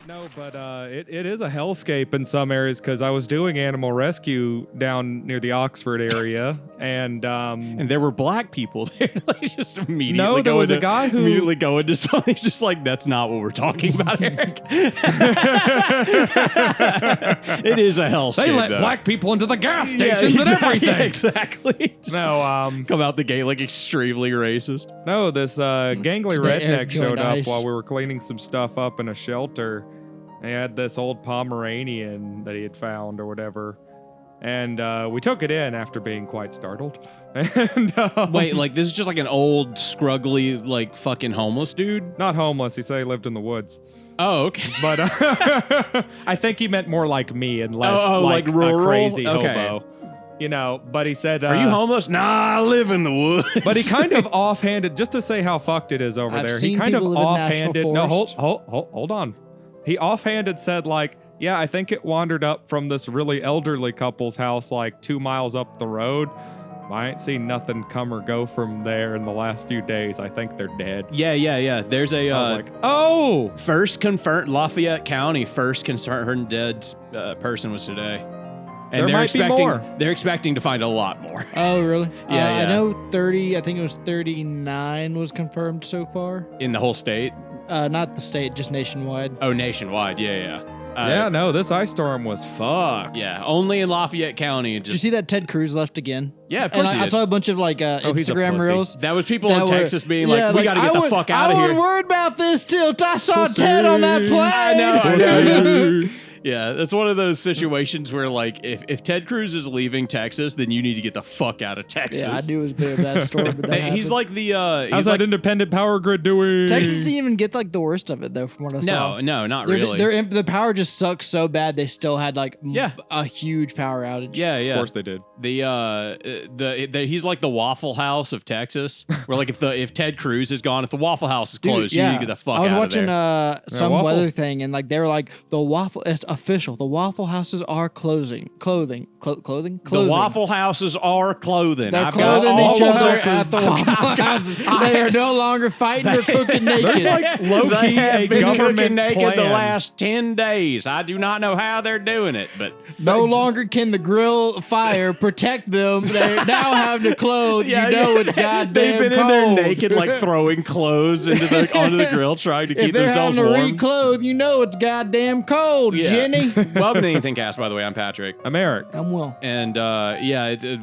No, but it is a hellscape in some areas because I was doing animal rescue down near the Oxford area, and there were black people there. Like just immediately. No, there was a guy who immediately going to something. He's just like, that's not what we're talking about, Eric. It is a hellscape. They let though. black people into the gas stations and everything. Yeah, exactly. Just No, come out the gate like extremely racist. no, this gangly Eric redneck showed up Giantess. while we were cleaning some stuff up in a shelter. He had this old Pomeranian that he had found or whatever. And we took it in after being quite startled. And, Wait, like this is just like an old, scruggly, like fucking homeless dude? not homeless. He said he lived in the woods. Oh, okay. But I think he meant more like me and less like rural? a crazy Okay. hobo. You know, but he said... Are you homeless? Nah, I live in the woods. But he kind of offhanded, just to say how fucked it is over I've there, he seen kind of people live in national offhanded... No, forest. hold on. He offhanded said, like, yeah, I think it wandered up from this really elderly couple's house like 2 miles up the road. I ain't seen nothing come or go from there in the last few days. I think they're dead. Yeah. There's a I was like, oh! first confirmed Lafayette County first confirmed dead person was today. And There they're might be expecting more. they're expecting to find a lot more. Oh, really? Yeah, I yeah. know 30, I think it was 39 was confirmed so far. In the whole state? Not the state, just nationwide. Oh, nationwide. Yeah. Yeah, no, this ice storm was fucked. Yeah, only in Lafayette County. Did you see that Ted Cruz left again? Yeah, of And course he I did. saw a bunch of like he's a Instagram pussy. reels. That was people that in were- Texas being like, yeah, we got to get the fuck out of I here. wasn't worried about this till I saw Ted on that plane. I know. Yeah, that's one of those situations where, like, if Ted Cruz is leaving Texas, then you need to get the fuck out of Texas. Yeah, I knew it was a bit of that story, but that He's happened. like the How's he's that like, independent power grid doing? Texas didn't even get like the worst of it though, from what I saw. no, not Their- really. the power just sucks so bad they still had like Yeah. a huge power outage. Yeah. Of course they did. The he's like the Waffle House of Texas, where like if Ted Cruz is gone, if the Waffle House is closed, you need to get the fuck I was out watching of there. some Waffle. weather thing, and like they were like, it's official. The Waffle Houses are clothing. The Waffle Houses are clothing. They're I've got clothing all each other at houses. the Waffle Houses. They are no longer fighting or cooking naked. There's like They low-key have a been cooking government naked plan. the last 10 days. I do not know how they're doing it, but no longer can the grill fire protect them. They now have to clothe. It's goddamn they've been cold. in there naked, like throwing clothes onto the grill, trying to If keep they're themselves having to warm. reclothe, it's goddamn cold, Yeah. Jenny. Welcome to AnythingCast, by the way. I'm Patrick, I'm Eric. I'm Will. and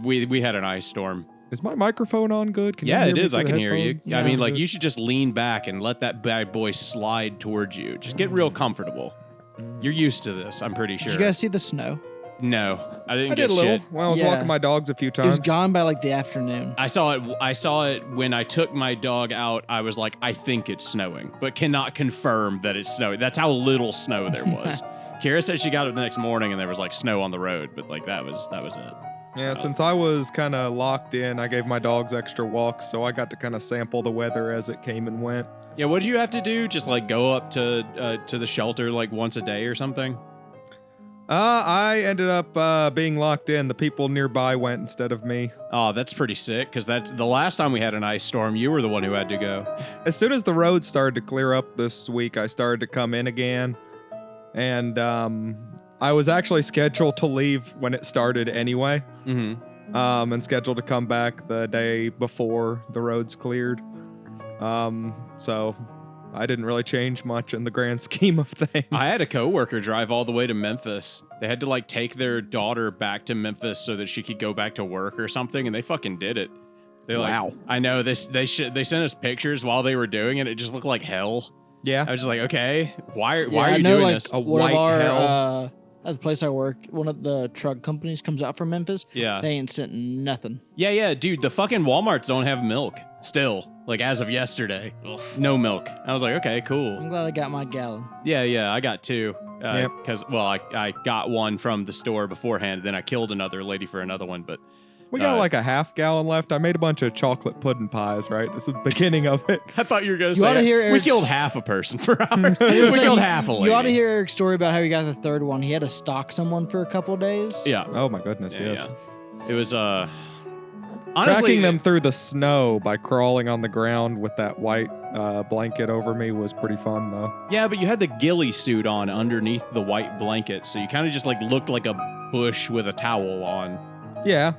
we had an ice storm. Is my microphone on good? Can you Yeah, hear it me is. through I the can hear you. headphones? I mean, like Good. you should just lean back and let that bad boy slide towards you. Just get real comfortable. You're used to this, I'm pretty sure. Did you guys see the snow? No, I didn't I get did a little. shit. Well, I was Yeah. walking my dogs a few It was times. gone by like the afternoon. I saw it when I took my dog out. I was like, I think it's snowing, but cannot confirm that it's snowing. That's how little snow there was. Kira said she got it the next morning and there was like snow on the road, but like that was it. Yeah, since I was kind of locked in, I gave my dogs extra walks, so I got to kind of sample the weather as it came and went. Yeah, what did you have to do? Just like go up to the shelter like once a day or something? I ended up being locked in. The people nearby went instead of me. Oh, that's pretty sick, because that's the last time we had an ice storm. You were the one who had to go. As soon as the roads started to clear up this week, I started to come in again. And I was actually scheduled to leave when it started anyway. Mm-hmm. And scheduled to come back the day before the roads cleared. So I didn't really change much in the grand scheme of things. I had a coworker drive all the way to Memphis. They had to like take their daughter back to Memphis so that she could go back to work or something, and they fucking did it. They Wow. I know this. They sent us pictures while they were doing it. It just looked like hell. Yeah. I was just like, okay, why are I you know, doing like, this? A one white of our, hell. at the place I work, one of the truck companies comes out from Memphis. Yeah, They ain't sent nothing. yeah, dude. The fucking WalMarts don't have milk still. Like as of yesterday, no milk. I was like, okay, cool. I'm glad I got my gallon. Yeah, I got two. Yep. Because I got one from the store beforehand. Then I killed another lady for another one, but. We got like a half gallon left. I made a bunch of chocolate pudding pies, right? This is the beginning of it. I thought you were going to You oughta say hear we Eric's- killed half a person for ours. I we was like, killed half a lady. You ought to hear Eric's story about how he got the third one. He had to stalk someone for a couple days. Yeah. Oh my goodness, yes. Yeah. It was Honestly, Tracking them through the snow by crawling on the ground with that white blanket over me was pretty fun, though. Yeah, but you had the ghillie suit on underneath the white blanket, so you kind of just like looked like a bush with a towel on. Yeah,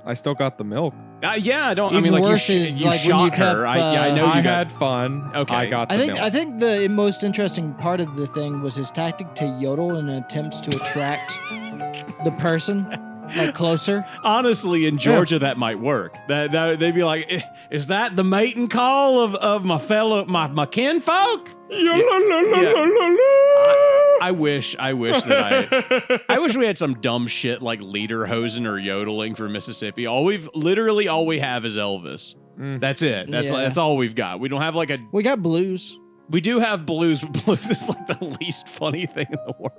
I still got the milk. Yeah, I don't. I Even mean, like worse you is, like, when you shot kept, her. I know you I got. had fun. Okay. I got the milk. I think the most interesting part of the thing was his tactic to yodel in attempts to attract the person like closer. Honestly, in Georgia, that might work. That they'd be like, "Is that the mating call of my fellow my kinfolk?" I wish that I wish we had some dumb shit like lederhosen or yodeling for Mississippi. All we have is Elvis. That's it. That's all we've got. We don't have like We got blues. we do have blues, but blues is like the least funny thing in the world.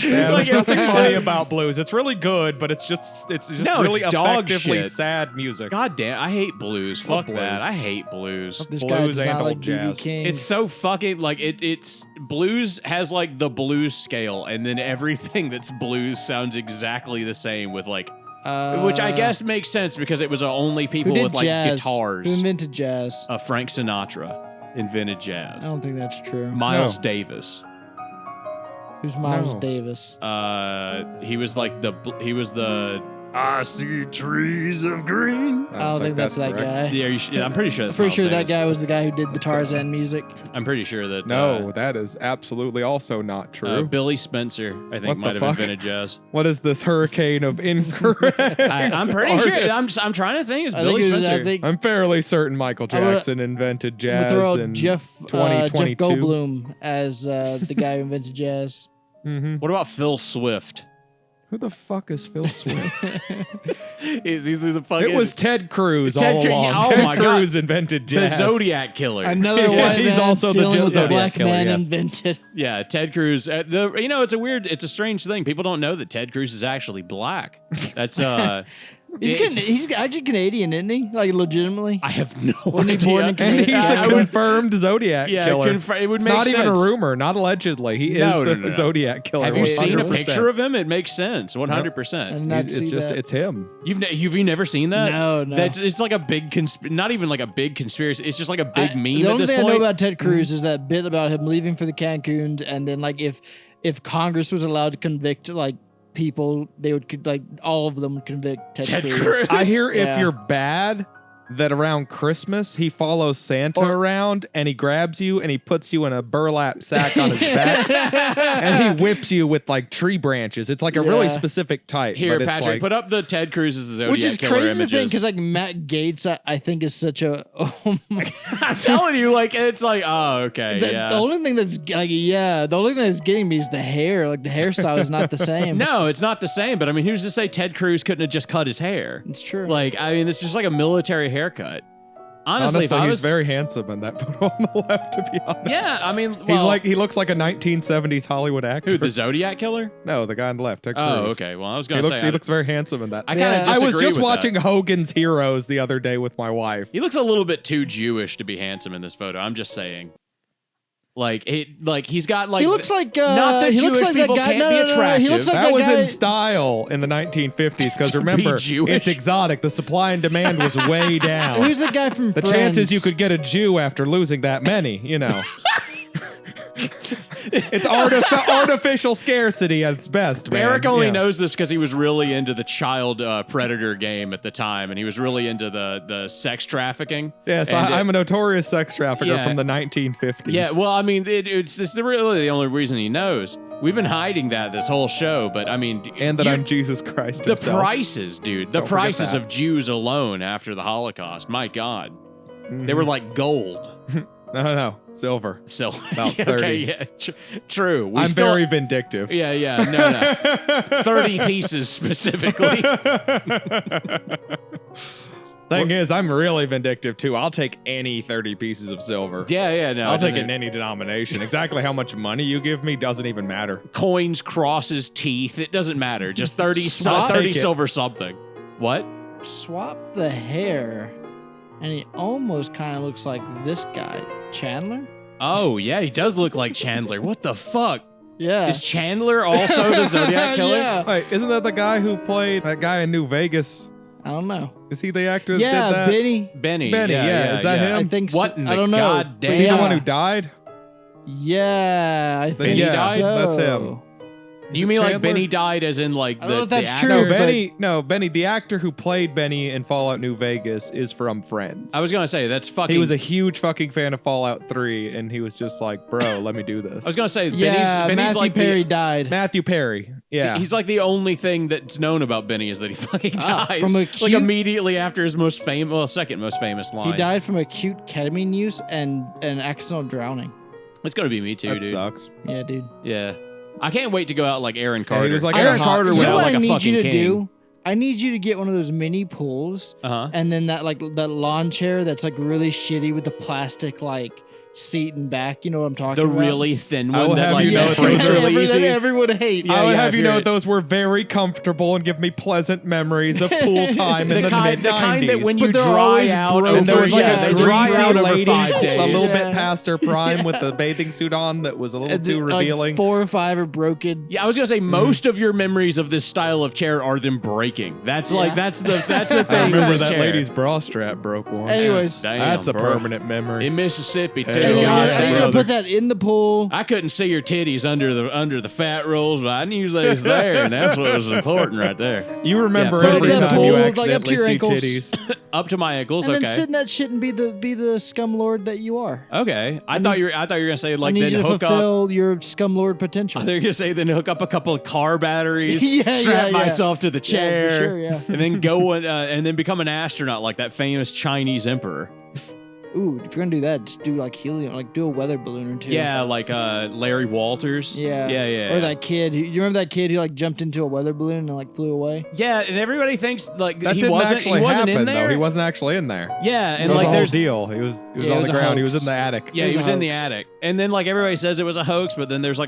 Yeah, Like, there's nothing funny about blues. It's really good, but it's just No, really it's dog effectively shit. sad music. God damn, I hate blues. Fuck blues. that. I hate blues. This guy Blues does and not old like B.B. jazz. King. It's so fucking like it's blues has like the blues scale, and then everything that's blues sounds exactly the same with like, which I guess makes sense because it was only who people did with like jazz? guitars. Who invented jazz? Frank Sinatra invented I jazz. don't think that's true. Miles No. Davis. Who's Miles No. Davis? He was the. I see trees of green. I don't think that's that correct. guy. Yeah, I'm pretty sure. I'm That's pretty Miles sure that Davis. guy was the guy who did the Tarzan music. I'm pretty sure that. No, that is absolutely also not true. Billy Spencer, I think, What might the have fuck? invented jazz. What is this hurricane of incorrect? I'm pretty sure. artists? I'm trying to think. It's I Billy think it was, Spencer. I think I'm fairly certain Michael I'm gonna- Jackson invented I'm jazz gonna throw out in Jeff 2022. Goldblum as the guy who invented jazz. Mhm. What about Phil Swift? Who the fuck is Phil Swift? He's the fucking. It was Ted Cruz Ted all Cruz- along. oh Ted my God. Cruz invented the jazz. Zodiac Killer. Another Yeah, white he's man also the stealing what Zodiac the black killer, man yes. invented. Yeah, Ted Cruz. It's a strange thing. People don't know that Ted Cruz is actually black. That's He's actually Canadian, isn't he? Like legitimately. I have no Wasn't he born in idea. And he's Yeah, I the would- confirmed Zodiac Yeah, killer. it would It's make not sense. even a rumor, not allegedly. He is No, the no. Zodiac killer. Have you seen a 100%. picture of him? It makes sense. 100%. And not It's see just that. it's him. You've never seen that? No. It's like a big not even like a big conspiracy. It's just like a big meme The at only this thing I point. know about Ted Cruz is that bit about him leaving for the Cancun, and then like if Congress was allowed to convict like people, they would like all of them would convict Ted Cruz. I hear Yeah. if you're bad, that around Christmas he follows Santa around and he grabs you and he puts you in a burlap sack on his back and he whips you with like tree branches. It's like a really Yeah. specific type. Here, but it's Patrick, like, put up the Ted Cruz as the Zodiac Which is Killer crazy to think images. because like Matt Gaetz, I think is such a. Oh my, I'm telling you, like it's like, oh, okay, yeah. the only thing that's like the only thing that's getting me is the hair. Like the hairstyle is not the same. No, it's not the same. But I mean, who's to say Ted Cruz couldn't have just cut his hair? It's true. Like, I mean, it's just like a military haircut. Honestly, if I he's was, very handsome in that photo on the left, to be honest. yeah, I mean, He's well, like he looks like a 1970s Hollywood actor. who, the Zodiac Killer? No, the guy on the left, Ted Cruz. Oh, okay. Well, I was He gonna say, looks very handsome in that. I kind of Yeah. I was just with watching that. Hogan's Heroes the other day with my wife. He looks a little bit too Jewish to be handsome in this photo. I'm just saying. Like he's got like he looks like not that he Jewish looks like people that guy. can't No, be no, no, no, attractive. He looks like That was guy. in style in the 1950s because remember, Jewish? it's exotic. The supply and demand was way down. Who's the guy from The Friends? chances you could get a Jew after losing that many, you know. It's artificial scarcity at its best, man. Eric only Yeah. knows this because he was really into the child predator game at the time, and he was really into the sex trafficking. Yes, And I'm a notorious sex trafficker Yeah. from the 1950s. Yeah, well, I mean, it's really the only reason he knows. We've been hiding that this whole show, but I mean, And that you- I'm Jesus Christ the himself. prices, dude. The Don't forget prices that. of Jews alone after the Holocaust. My God, they were like gold. No, silver. So About yeah, 30. okay, yeah, true. We I'm still, very vindictive. Yeah, no. 30 pieces specifically. Thing is, I'm really vindictive too. I'll take any 30 pieces of silver. Yeah, no. I'll it take it doesn't- in any denomination. Exactly how much money you give me doesn't even matter. Coins, crosses, teeth. It doesn't matter. Just 30, Swap. 30 Take it. silver something. What? Swap the hair, and he almost kind of looks like this guy, Chandler. Oh, yeah, he does look like Chandler. What the fuck? Yeah. Is Chandler also the Zodiac Killer? Yeah. Wait, isn't that the guy who played that guy in New Vegas? I don't know. Is he the actor that Yeah, did that? Benny. Benny, yeah. Is that him? I think so. What in the I don't know. goddamn- Was he Yeah. the one who died? Yeah, I think yeah, so. that's him. Do you it mean like Chandler? Benny died as in like I don't know the if that's actor? true. Benny, the actor who played Benny in Fallout New Vegas is from Friends. I was gonna say that's fucking. He was a huge fucking fan of Fallout 3, and he was just like, bro, let me do this. I was gonna say Yeah, Benny's Matthew like Perry died. Matthew Perry. Yeah. He's like the only thing that's known about Benny is that he fucking dies from like acute- immediately after his most famous, well, second most famous line. He died from acute ketamine use and accidental drowning. It's gonna be me too, that dude. sucks. Yeah, dude. Yeah, I can't wait to go out like Aaron Carter. he was like Aaron a hot Carter tub. You know went out what like I a need fucking you to king. do? I need you to get one of those mini pools, and then that lawn chair that's like really shitty with the plastic like seat and back. You know what I'm talking the about? really thin I one will that have like you know breaks those are really that easy. everyone hates. I would yeah, have if you know you're- those were very comfortable and give me pleasant memories of pool time in The the kind mid-90s. that when But you they're dry always out broken. and there was like Yeah, a they dry greasy out over lady 5 days. a little Yeah. bit past her prime with the bathing suit on that was a little And too then, revealing. Like 4 or 5 are broken. Yeah, I was gonna say most of your memories of this style of chair are them breaking. That's like Yeah. that's the thing. I remember with this that chair. lady's bra strap broke once. Anyways, Damn, That's a bro. permanent memory. In Mississippi too. Hey, and then yeah, I need you to brother. put that in the pool. I couldn't see your titties under the fat rolls, but I knew they was there, and that's what was important right there. You remember Yeah, every put it in the time you pool, like, up to accidentally your see ankles. titties. Up to my ankles, And okay. then sit in that shit and be the scum lord that you are. Okay, I thought you were gonna say I like need then you to hook up. fulfill your scum lord potential. I thought you were gonna say then hook up a couple of car batteries, Yeah, strap yeah. myself to the Yeah, for chair, sure, yeah. and then go and then become an astronaut like that famous Chinese emperor. Ooh, if you're gonna do that, just do like helium, like do a weather balloon or two. Yeah, like Larry Walters. Yeah. yeah. Or that kid. You remember that kid who like jumped into a weather balloon and like flew away? Yeah, and everybody thinks like That he didn't wasn't actually in happen, there. though. He wasn't actually in there. Yeah, It and was like a whole there's deal. He was Yeah, it on was the a ground. He hoax. was in the attic. Yeah, It he was was a in the hoax. attic. And then like everybody says it was a hoax, but then there's like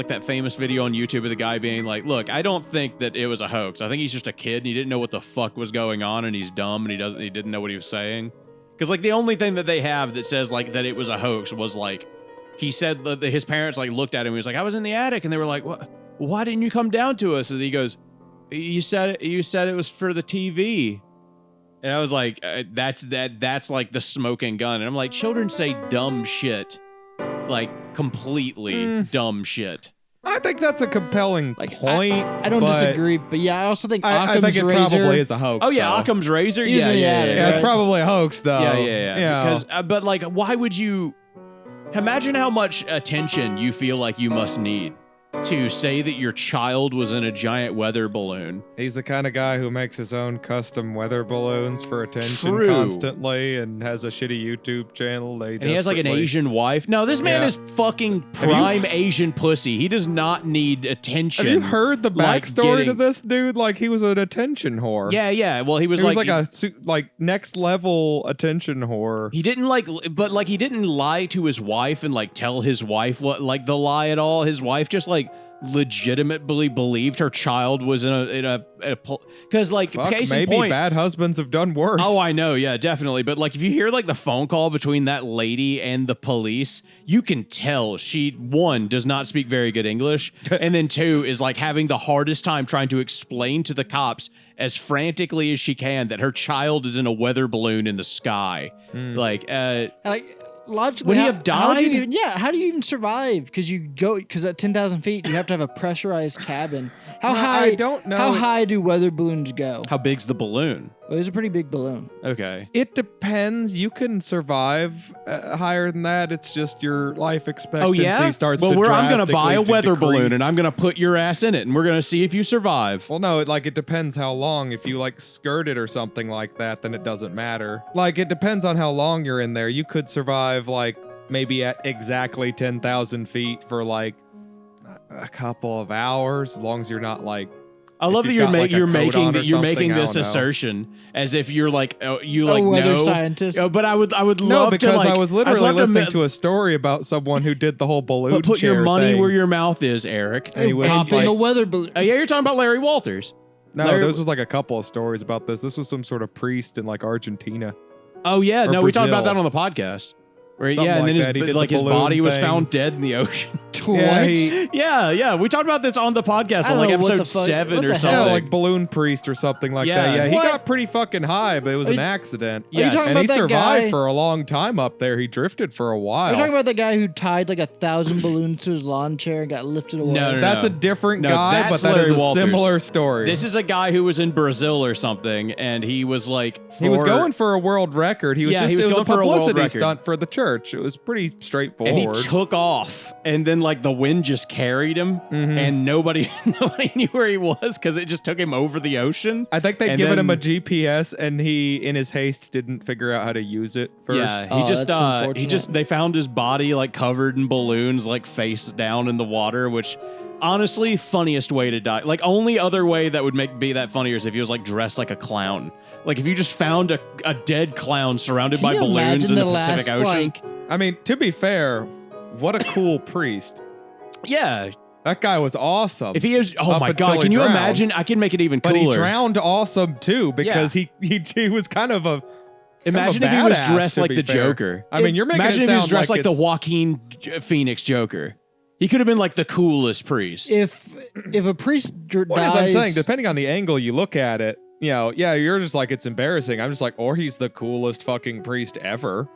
that famous video on YouTube of the guy being like, "Look, I don't think that it was a hoax. I think he's just a kid and he didn't know what the fuck was going on and he's dumb and he didn't know what he was saying." Cuz like the only thing that they have that says like that it was a hoax was like he said that his parents like looked at him and he was like, "I was in the attic." And they were like, "What? Why didn't you come down to us?" And he goes, "You said it was for the TV." And I was like, that's like the smoking gun. And I'm like, children say dumb shit. Like completely dumb shit. I think that's a compelling Like, point. I don't but disagree, but yeah, I also think I Occam's think it razor. probably is a hoax. Oh yeah, though. Occam's razor. He was in the attic, Yeah, right? it's probably a hoax, though. Yeah. Because, but like, why would you? Imagine how much attention you feel like you must need to say that your child was in a giant weather balloon. He's the kind of guy who makes his own custom weather balloons for attention True. constantly and has a shitty YouTube channel. And he has like an desperately- Asian wife. No, this man Yeah. is fucking prime Asian pussy. He does not need attention. Have you heard the like backstory to getting- this dude? Like he was an attention whore. Yeah. Well, he was He was like like a next level attention whore. he didn't he didn't lie to his wife and like tell his wife what like the lie at all. His wife just like legitimately believed her child was in a because like Fuck, case in maybe point. bad husbands have done worse. Oh, I know, yeah, definitely. But like, if you hear like the phone call between that lady and the police, you can tell she one does not speak very good English, and then two is like having the hardest time trying to explain to the cops as frantically as she can that her child is in a weather balloon in the sky. Like, Like logically, Would he how- have how do you died? even- how do you even survive? Because at 10,000 feet, you have to have a pressurized cabin. How Well, high? I don't know. How high do weather balloons go? how big's the balloon? Well, it's a pretty big balloon. Okay. It depends. You can survive higher than that. It's just your life expectancy Oh yeah. starts Well, to I'm gonna buy a drastically weather balloon decrease. and I'm gonna put your ass in it, and we're gonna see if you survive. Well, no, it depends how long. If you like skirt it or something like that, then it doesn't matter. Like it depends on how long you're in there. You could survive like maybe at exactly 10,000 feet for like a couple of hours, as long as you're not like. I love that you've you're, got, like, a you're coat making on or that you're making something, I this don't know. assertion as if you're like you like weather know. scientist. But I would love No, because to like I was I'd literally love listening to to a story about someone who did the whole balloon but put your chair money thing. where your mouth is, Eric. And he would, Pop in like- a weather balloon. Yeah, you're talking about Larry Walters. No, Larry- this was like a couple of stories about this. This was some sort of priest in like Argentina. Oh yeah, Or no, we talked about Brazil. that on the podcast. Where, Something yeah, and like then that. He did like the his balloon body was thing. found dead in the ocean. What? Yeah, we talked about this on the podcast I on don't like know what episode the fuck- 7 what or the hell? something. Yeah, like balloon priest or something like Yeah. that. Yeah, he What? got pretty fucking high, but it was Are an you- accident. Are you Yes. talking And he about that survived guy? for a long time up there. He drifted for a Are while. you talking about the guy who tied like 1,000 balloons to his lawn chair and got lifted away? No, no, That's no. a different No, guy, but that's that is Larry a Walters. similar story. This is a guy who was in Brazil or something, and he was like, he was going for a world record. He was Yeah, just he was it was going a for a world publicity record. stunt for the church. It was pretty straightforward. and he took off, and then like the wind just carried him, Mm-hmm. and nobody knew where he was because it just took him over the ocean. I think they'd And given him a then- GPS, and he, in his haste, didn't figure out how to use it first. Yeah, Oh, that's he unfortunate. just they found his body like covered in balloons, like face down in the water, which honestly, funniest way to die. Like only other way that would be that funnier is if he was like dressed like a clown. Like if you just found a dead clown surrounded Can by you balloons imagine in the last, Pacific Ocean. Like, I mean, to be fair, what a cool priest. Yeah, That guy was awesome. if he is, oh Up my until god, he can you drowned. imagine? I can make it even but cooler. he drowned awesome too because he was kind of a Imagine kind if of he was badass, dressed to like be the fair. Joker. I mean, you're making Imagine it if he was sound dressed like the it's- Joaquin Phoenix Joker. He could have been like the coolest priest. if a priest What dies, is I'm saying? Depending on the angle you look at it, yeah, you're just like it's embarrassing. I'm just like, or he's the coolest fucking priest ever.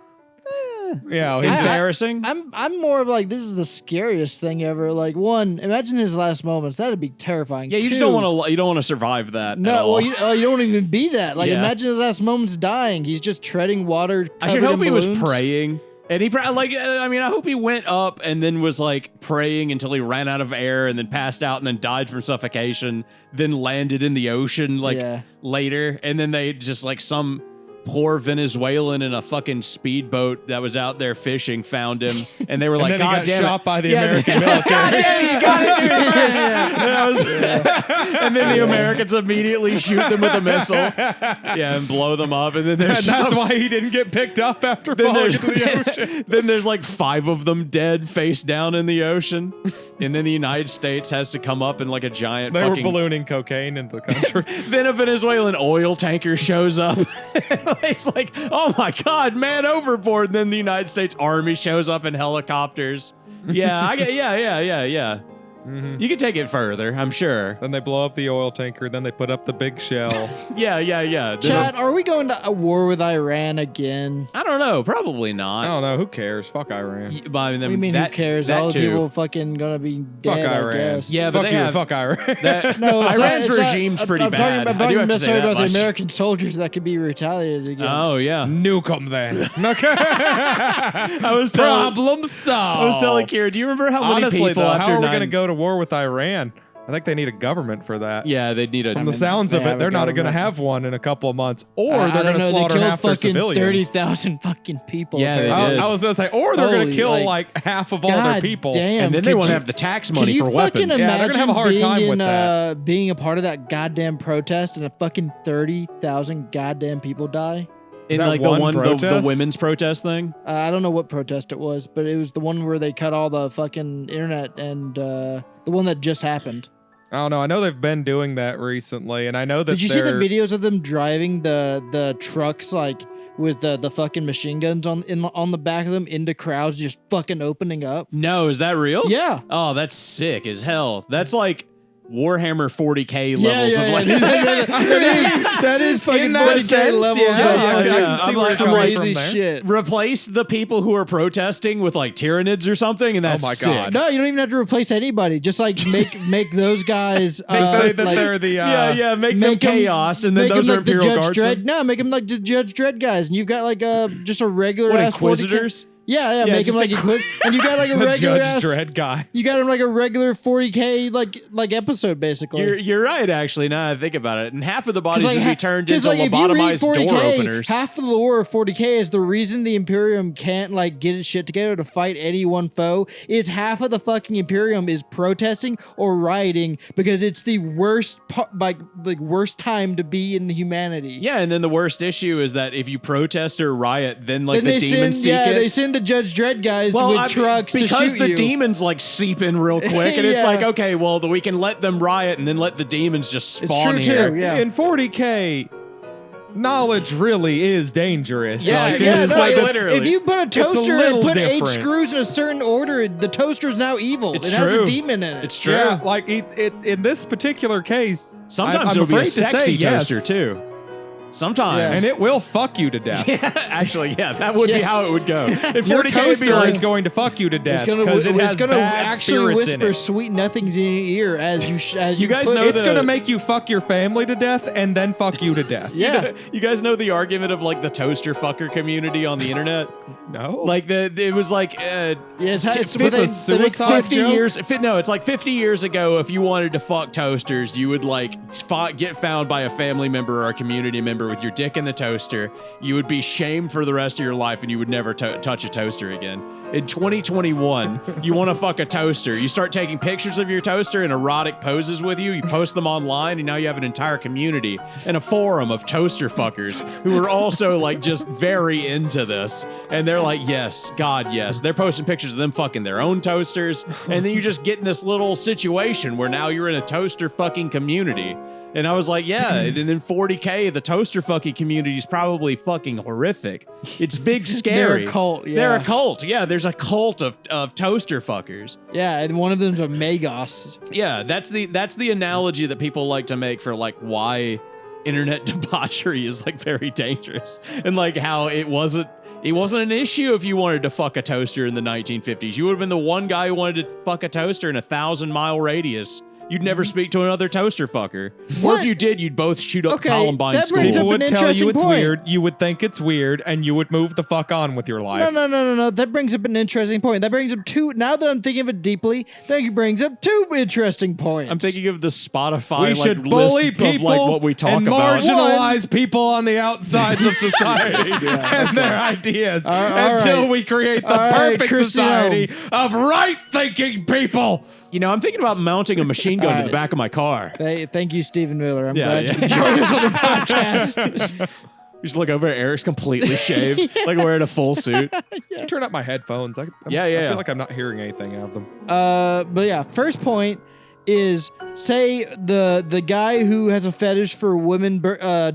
Yeah, he's just, Embarrassing. I'm more of like this is the scariest thing ever. Like one, imagine his last moments. That'd be terrifying. Yeah, you just Two, don't want to. You don't want to survive that. at No, all. well, you don't even be that. Like, Yeah. imagine his last moments dying. He's just treading water. I should covered hope in he was balloons. praying, and he I mean, I hope he went up and then was like praying until he ran out of air, and then passed out, and then died from suffocation. Then landed in the ocean like Yeah. later, and then they just like some poor Venezuelan in a fucking speedboat that was out there fishing found him, and they were like, and then he "God got damn shot it!" by the Yeah, American God military. damn it! You got it, dude. And then the Americans immediately shoot them with a missile, and blow them up, and then And there's that's some- why he didn't get picked up after then falling there's, into the ocean. then there's like 5 of them dead face down in the ocean. And then the United States has to come up in like a giant They were fucking... ballooning cocaine into the country. Then a Venezuelan oil tanker shows up. It's like, oh my God, man overboard. And then the United States Army shows up in helicopters. Yeah, I get, yeah. Mhm. You can take it further, I'm sure. Then they blow up the oil tanker. Then they put up the big shell. Yeah. Then- Chad, are we going to a war with Iran again? I don't know, probably I not. don't know. Who cares? Fuck Iran. But I mean, What do you mean, that, who cares? that All the too. people fucking gonna be Fuck dead, I Iran. guess. Yeah, but fuck they you. have- Fuck Iran. That, No, it's Iran's not- regime's I'm pretty talking, bad. I'm I do talking have to say necessarily that about much. the American soldiers that could be retaliated against. Oh yeah. Nuke them then. Okay. I was telling Problem solved. I was telling Kira, do you remember how many Honestly, people though, after how are we 9 going to go to war with Iran? I think they need a government for that. Yeah, they'd need a. From the sounds of they it, have a they're not going to government. have one in a couple of months, or I they're don't going to know, slaughter they killed half their fucking civilians. 30,000 fucking people. Yeah, they apparently. did. I was going to say, or they're going Holy, to kill like- like half of all their God people. damn. and then they could won't you- have the tax Can money you for fucking weapons. Yeah, they're gonna have a hard imagine time being with that. being a part of that goddamn protest and a fucking 30,000 goddamn people die? In that like one the protest? women's protest thing. I don't know what protest it was, but it was the one where they cut all the fucking internet and the one that just happened. I don't know. I know they've been doing that recently, and I know that Did you see the they're- videos of them driving the trucks like with the fucking machine guns on the back of them into crowds just fucking opening up? No, is that real? Yeah. Oh, that's sick as hell. That's like Warhammer 40K levels of like. that is fucking In that 40K sense, levels yeah, of yeah, I fucking can see I'm where like, you're coming crazy from there. shit. Replace the people who are protesting with like Tyranids or something, and that's my sick. God. No, you don't even have to replace anybody. Just like make those guys. They say that like, they're the Yeah, make them 'em- chaos, and then make 'em those are like the Imperial Judge Guardsmen. Dredd. No, make them like the Judge Dredd guys, and you've got like just a regular What, ass 40K Inquisitors? Yeah, Yeah, make him just like and you got like a the regular Judge ass. Dredd guy. You got him like a regular 40K like episode basically. You're right, actually, now that I think about it. And half of the 'Cause, bodies would be turned into if you read lobotomized 40K, door openers. half of the lore of 40K is the reason the Imperium can't like get its shit together to fight any one foe is half of the fucking Imperium is protesting or rioting because it's the worst worst time to be in the humanity. Yeah, and then the worst issue is that if you protest or riot, then like And the demons seek it. they send the Judge Dredd guys with I mean, trucks to because shoot the you. demons like seep in real quick, and it's Yeah. like, okay, well, we can let them riot and then let the demons just It's spawn true, here. too. Yeah. In 40K, knowledge really is dangerous. Yeah, Like, yeah, it's no, like literally. If you put a toaster and little put 8 different. screws in a certain order, the toaster is now evil. It's it has true. a demon in it. It's true. Yeah, like in this particular case, Sometimes I'm it'll be a afraid to say sexy yes. toaster too. Sometimes. Yes. And it will fuck you to death. Yeah, actually, yeah, that would be Yes. how it would go. If Your 40K would be toaster like, is going to fuck you to death It's gonna, because it has bad actually spirits in whisper it. sweet nothings in your ear as you guys put- know It's the- gonna make you fuck your family to death and then fuck you to death. Yeah. you guys know the argument of like the toaster fucker community on the internet? No. Like it was like Yeah, it's Is they- this a they make suicide 50 joke? years. No, it's like 50 years ago. If you wanted to fuck toasters, you would like get found by a family member or a community member with your dick in the toaster. You would be shamed for the rest of your life, and you would never touch a toaster again. In 2021, you want to fuck a toaster. You start taking pictures of your toaster in erotic poses with you. You post them online, and now you have an entire community and a forum of toaster fuckers who are also like just very into this. And they're like, yes, God, yes. They're posting pictures of them fucking their own toasters. And then you just get in this little situation where now you're in a toaster fucking community. And I was like, yeah, and in 40K, the toaster fucking community is probably fucking horrific. It's big, scary. They're a cult, yeah. They're a cult. Yeah, there's a cult of toaster fuckers. Yeah, and one of them's a Magos. Yeah, that's the analogy that people like to make for like why internet debauchery is like very dangerous. And like how it wasn't an issue if you wanted to fuck a toaster in the 1950s. You would have been the one guy who wanted to fuck a toaster in a 1,000-mile radius. You'd never speak to another toaster fucker. Or What? if you did, you'd both shoot up Okay, Columbine that School. brings up People an would tell you interesting it's point. weird. You would think it's weird, and you would move the fuck on with your life. No. That brings up an interesting point. That brings up two. Now that I'm thinking of it deeply, that brings up 2 interesting points. I'm thinking of the Spotify We like, should bully list people of like what we talk and about. marginalize people on the outsides of society and their ideas all until right. we create the All right, perfect Christian society of right-thinking people. You know, I'm thinking about mounting a machine gun to the Alright. back of my car. Thank you, Stephen Miller. I'm Yeah, glad yeah. you joined us on the podcast. You just look over at Eric's completely shaved, like wearing a full suit. Can you turn up my headphones? I Yeah. feel like I'm not hearing anything out of them. But yeah, first point is say the guy who has a fetish for women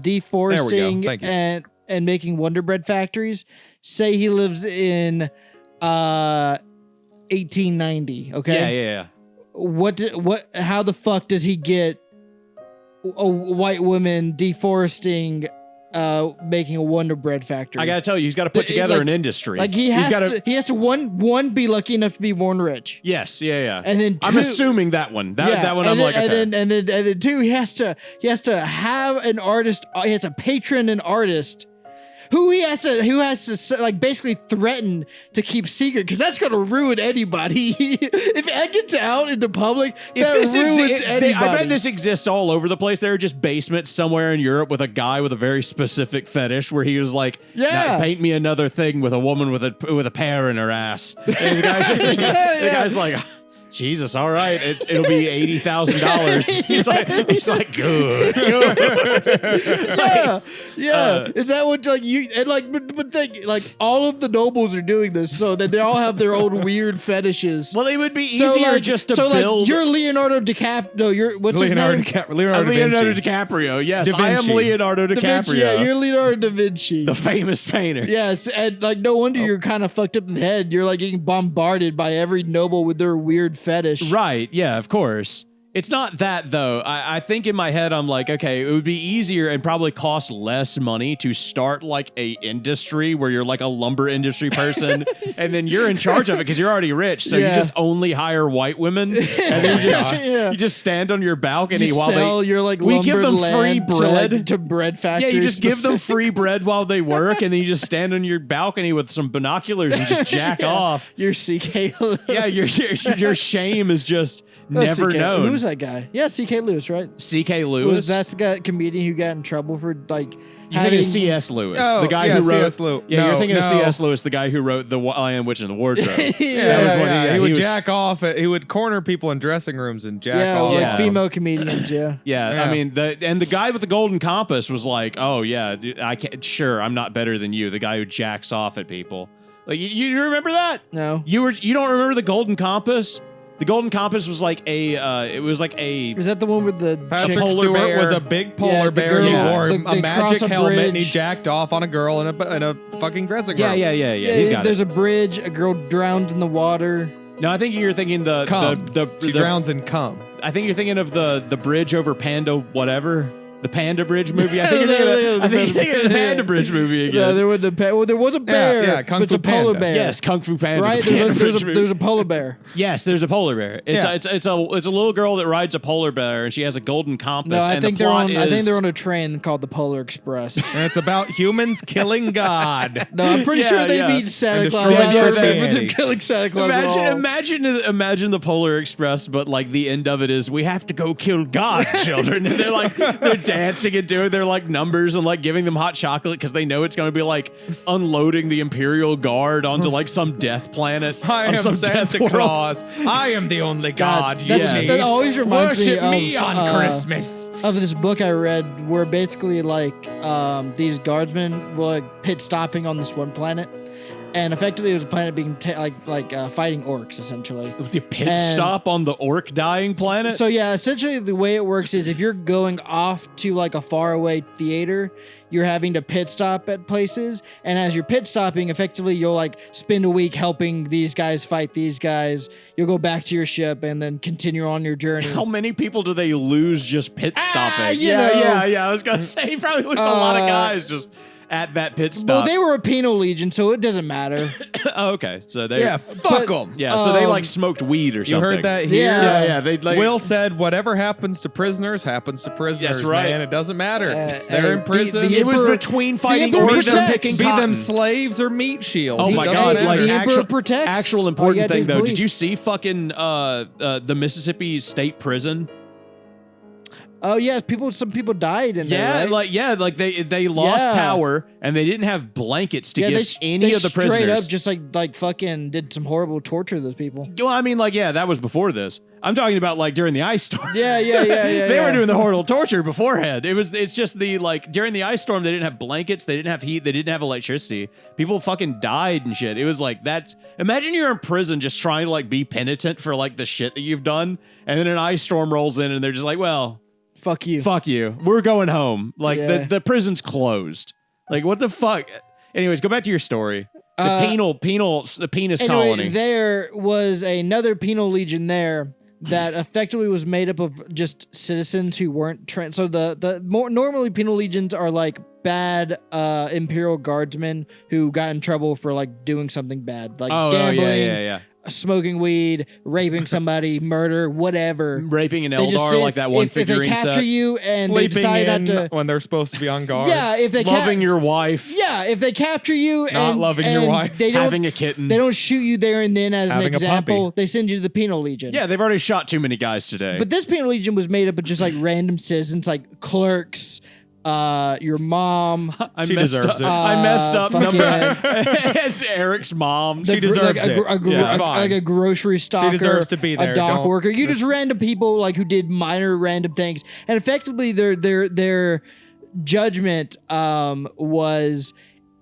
deforesting Thank you. and making Wonder Bread factories. Say he lives in 1890. Okay. Yeah. How the fuck does he get a white woman deforesting making a Wonder Bread factory? I gotta tell you, he's got to put together like- an industry. like he has gotta, to one be lucky enough to be born rich. Yes, yeah. And then I'm two- assuming that one. That one. and I'm then, like, okay. and then 2, he has to have an artist. He has to patron an artist who has to like basically threaten to keep secret because that's gonna ruin anybody. If that gets out into public, that ruins anybody. I bet this exists all over the place. There are just basements somewhere in Europe with a guy with a very specific fetish where he was like, Yeah. "Now paint me another thing with a woman with a pear in her ass." And the guy's like, Jesus, all right, it'll be $80,000. He's like, good. Yeah. Is that what like you and like but think like all of the nobles are doing this so that they all have their own weird fetishes. Well, it would be So, easier like, just to so build. like you're Leonardo DiCaprio. No, you're what's Leonardo his name? Leonardo da Leonardo Vinci. DiCaprio. Yes, Da I am Vinci. Leonardo Da Vinci, DiCaprio, yeah, you're Leonardo da Vinci. the famous painter. Yes, and like no wonder you're kind of fucked up in the head. You're like getting bombarded by every noble with their weird fetish. Right, yeah, of course. It's not that though. I think in my head I'm like, okay, it would be easier and probably cost less money to start like a industry where you're like a lumber industry person and then you're in charge of it because you're already rich. So you Yeah. just only hire white women and then Yeah. you just stand on your balcony You while sell they your like we give them lumbered free land bread. to bread yeah, factories. you just give them specific- free bread while they work, and then you just stand on your balcony with some binoculars and just jack off. Your CK. Yeah, your shame is just never CK. known. Who's that guy? Yeah, CK Lewis, right? C.K. Lewis? Was that the guy, comedian who got in trouble for like You're thinking of C.S. Lewis, Oh, the guy yeah, who wrote. C.S. Lewis. Yeah, you're No, thinking of no. C.S. Lewis, the guy who wrote The Lion, Witch, and the Wardrobe. Yeah, That was when he he would was- jack off. He would corner people in dressing rooms and jack yeah, off. like Yeah. female comedians. Yeah. Yeah, Yeah. I mean, the guy with the golden compass was like, oh yeah, dude, I can't. Sure, I'm not better than you. The guy who jacks off at people. Like you remember that? No. You don't remember the golden compass? The Golden Compass was like a. It was like a. Is that the one with the Patrick chick? polar Stewart bear. was a big polar Yeah, the bear. girl- He Yeah. wore they a magic cross a helmet and he bridge. jacked off on a girl in a fucking dressing room. Yeah. He's got There's it. a bridge. A girl drowns in the water. No, I think you're thinking She drowns in cum. I think you're thinking of the bridge over Panda whatever. The Panda Bridge movie. I think you're thinking of the Panda Bridge movie again. Yeah, there was a bear. yeah, Kung but it's Fu a polar Panda. bear. Yes, Kung Fu Panda. Right. the Panda Bridge movie. There's a polar bear. Yes, there's a polar bear. It's Yeah. it's a little girl that rides a polar bear and she has a golden compass. No, I and think the they're plot on. I think is- they're on a train called the Polar Express. And it's about humans killing God. No, I'm pretty Yeah, sure they yeah. meet Santa And Claus. destroying on Earth, but Christianity. they're killing Santa Claus. at all. Imagine the Polar Express, but like the end of it is we have to go kill God, children. And they're dancing and doing their like numbers and like giving them hot chocolate because they know it's going to be like unloading the Imperial Guard onto like some death planet. I on am some Santa death world. Claus. I am the only God, you that's- need. that always reminds Worship me of, on Christmas. of this book I read where basically like these guardsmen were like pit stopping on this one planet, and effectively it was a planet being fighting orcs essentially. The pit And- stop on the orc dying planet. So yeah, essentially the way it works is if you're going off to like a faraway theater, you're having to pit stop at places, and as you're pit stopping, effectively you'll like spend a week helping these guys fight these guys. You'll go back to your ship and then continue on your journey. How many people do they lose just pit stopping? you know. yeah. I was gonna say you probably lose a lot of guys just at that pit stop. Well, they were a penal legion, so it doesn't matter. Oh, okay, so they Yeah, fuck them. yeah, so they like smoked weed or You something. heard that here? Yeah. Yeah. They like Will said, "Whatever happens to prisoners happens to prisoners, Yes, right. man. It doesn't matter. They're hey, in prison. the it was Emperor- between fighting Emperor orcs and protects. picking be cotton. them slaves or meat shields. Oh It my doesn't god! matter. Like the Emperor actual, protects. actual All you important gotta do thing is though. believe. Did you see fucking the Mississippi State Prison? Oh yeah, some people died in there. Right? Like they lost Yeah. power and they didn't have blankets to Yeah, give any of the prisoners. straight up just like fucking did some horrible torture to those people. Well, I mean, like, yeah, that was before this. I'm talking about like during the ice storm. Yeah. They were doing the horrible torture beforehand. It's just the like during the ice storm they didn't have blankets, they didn't have heat, they didn't have electricity. People fucking died and shit. It was like that's imagine you're in prison just trying to like be penitent for like the shit that you've done, and then an ice storm rolls in and they're just like, well, Fuck you. fuck you. We're going home. Like Yeah. the prison's closed. Like what the fuck? Anyways, go back to your story. The penis Anyway, colony. there was another penal legion there that effectively was made up of just citizens who weren't trained. So the more normally penal legions are like bad imperial guardsmen who got in trouble for like doing something bad, like gambling, yeah. smoking weed, raping somebody, murder, whatever. Raping an They just Eldar sit- like that one if they figurine capture set. you and they Sleeping decide in not to. when they're supposed to be on guard. Yeah, if they Loving your wife. Yeah, if they capture you Not and loving your and wife. they don't Having a kitten. they don't shoot you there and then as an Having a example. puppy. They send you to the penal legion. Yeah, they've already shot too many guys today. But this penal legion was made up of just like random citizens, like clerks, your mom. I She messed deserves up. it. I messed up. fucking- It's Eric's mom. the She gr- deserves like it. Yeah, it's like fine. a grocery stocker. deserves to be there. A dock Don't- worker. You just random people like who did minor random things, and effectively their judgment was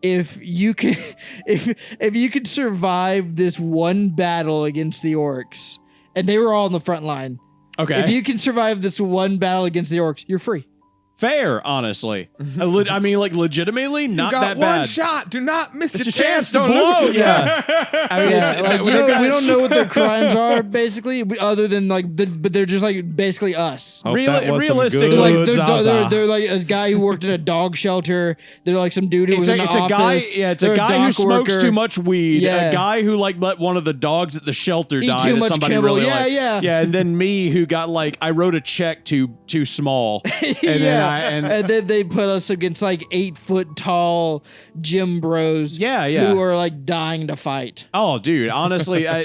if you could if you could survive this one battle against the orcs, and they were all on the front line. Okay. If you can survive this one battle against the orcs, you're free. Fair, honestly. I mean, like, legitimately, not you got that one bad. shot. Do not miss It's your a chance to Don't blow. lose. Yeah. I mean, Yeah, it's, like, we got- we don't know what their crimes are, basically, other than like, but they're just like basically us. Hope that was some realistically, good Like Zaza. they're like a guy who worked in a dog shelter. They're like some dude who was in the it's a guy. office. Yeah, it's They're a guy who dock smokes worker. too much weed. Yeah. A guy who like let one of the dogs at the shelter Eat die. too that much somebody kibble. really Yeah, liked. yeah. Yeah, and then me who got like I wrote a check too small. And and then they put us against like 8-foot tall gym bros. Yeah, yeah. Who are like dying to fight. Oh, dude, honestly, I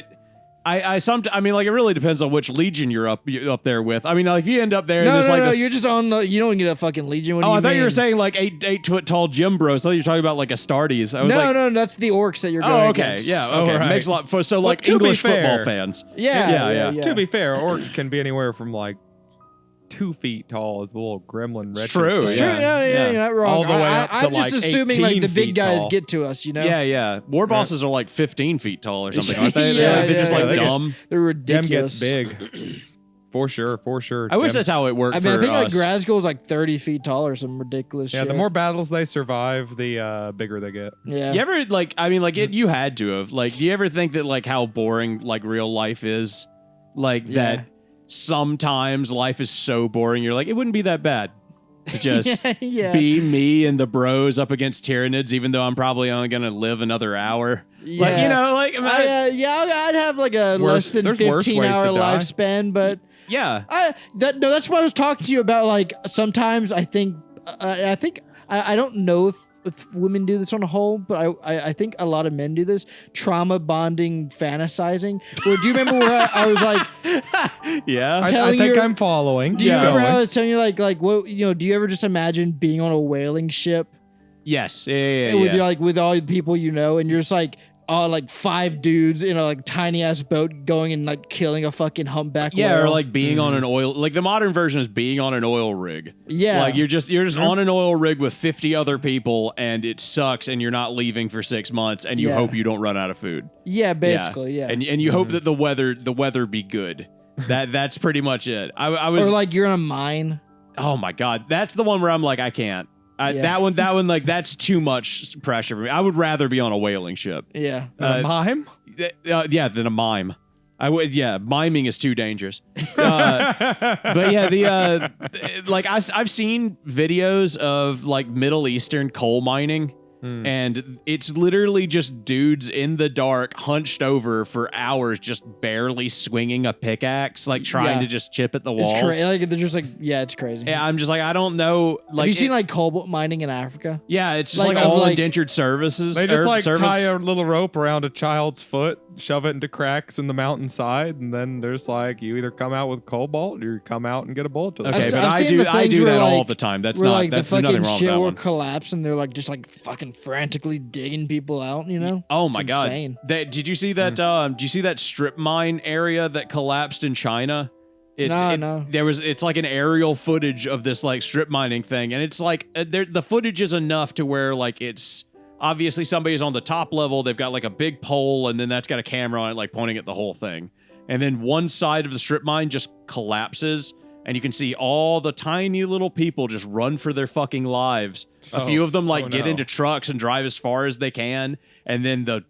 mean, like, it really depends on which legion you're up there with. I mean, like, if you end up there, and No, there's no, like no. this. You're just on. You don't get a fucking legion. What do Oh, you I thought you were mean? saying like 8 foot tall gym bros. I thought you were talking about like Astartes. I was No, like, no, that's the orcs that you're going oh, okay, against. yeah, Oh, okay, right. makes a lot. So like to be English fair- football fans. Yeah, Yeah. To be fair, orcs can be anywhere from like 2 feet tall is the little gremlin. It's true. It's true. Yeah, you're not wrong. All the way up to I'm just like assuming like 18 the big feet guys tall. get to us, you know? Yeah. War bosses are like 15 feet tall or something, aren't they? Yeah, They're just yeah, like they get- dumb. They're Dem ridiculous. gets big. For sure. I wish Dem- that's how it worked I mean, I for think like us. Grazgool is like 30 feet tall or some ridiculous Yeah, shit. the more battles they survive, the bigger they get. Yeah. You ever you had to have do you ever think that like how boring like real life is, like Yeah. that sometimes life is so boring you're like it wouldn't be that bad to just yeah. be me and the bros up against Tyranids, even though I'm probably only gonna live another hour. Yeah. Like, you know, like I'd have like a less than there's worse 15 ways to hour die. lifespan, but yeah. that's why I was talking to you about. Like sometimes I think I don't know if women do this on a whole, but I think a lot of men do this trauma bonding fantasizing. Well, do you remember where I was like, Yeah. I Telling think your- I'm following. do you Yeah. remember how I was telling you like what do you ever just imagine being on a whaling ship Yes. Yeah. with your, like with all the people you know, and you're just like. Like 5 dudes in a like tiny ass boat going and like killing a fucking humpback Yeah, whale. or like being on an oil, like the modern version is being on an oil rig. yeah, Like you're just on an oil rig with 50 other people, and it sucks, and you're not leaving for 6 months, and you Yeah. hope you don't run out of food. yeah, basically, yeah. And you hope that the weather be good. That's pretty much it. I was Or like you're in a mine. oh my god, that's the one where I'm like I can't. Yeah. That one like that's too much pressure for me. I would rather be on a whaling ship. Yeah. Mime? Yeah, than a mime. I would. Yeah, miming is too dangerous. But yeah, like I've seen videos of like Middle Eastern coal mining, and it's literally just dudes in the dark, hunched over for hours, just barely swinging a pickaxe, like trying Yeah. to just chip at the walls. It's crazy. Like they're just like, yeah, it's crazy. Yeah, I'm just like I don't know. Like Have you seen like cobalt mining in Africa? yeah, it's just like, like of, all like- indentured services. They just or like servants. tie a little rope around a child's foot, shove it into cracks in the mountainside, and then there's like you either come out with cobalt or you come out and get a bullet to the Okay, I've- but I've I seen do the I things do where, that all like- the time. That's Where not like that's the nothing fucking wrong with shit that will one. collapse and they're like just like fucking frantically digging people out, you know? Oh my It's god! insane. Did you see that? Did you see that strip mine area that collapsed in China? No. It's like an aerial footage of this like strip mining thing, and it's like the footage is enough to where like it's obviously somebody's on the top level. They've got like a big pole, and then that's got a camera on it, like pointing at the whole thing. And then one side of the strip mine just collapses, and you can see all the tiny little people just run for their fucking lives. A few of them like get no. into trucks and drive as far as they can, and then the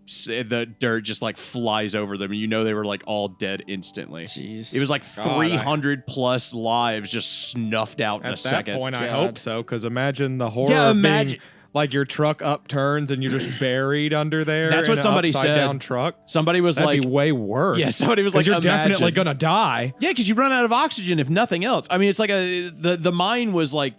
dirt just like flies over them, and you know they were like all dead instantly. Jeez. It was like God, 300 plus lives just snuffed out in a At that second. point, I God. hope so, because imagine the horror Yeah, of imagine- being like your truck upturns and you're just buried under there. That's in what an somebody upside said. down truck. Somebody was That'd like, be way worse. yeah, somebody was 'Cause like, you're definitely imagine. gonna die. Yeah, because you run out of oxygen if nothing else. I mean, it's like the mine was like,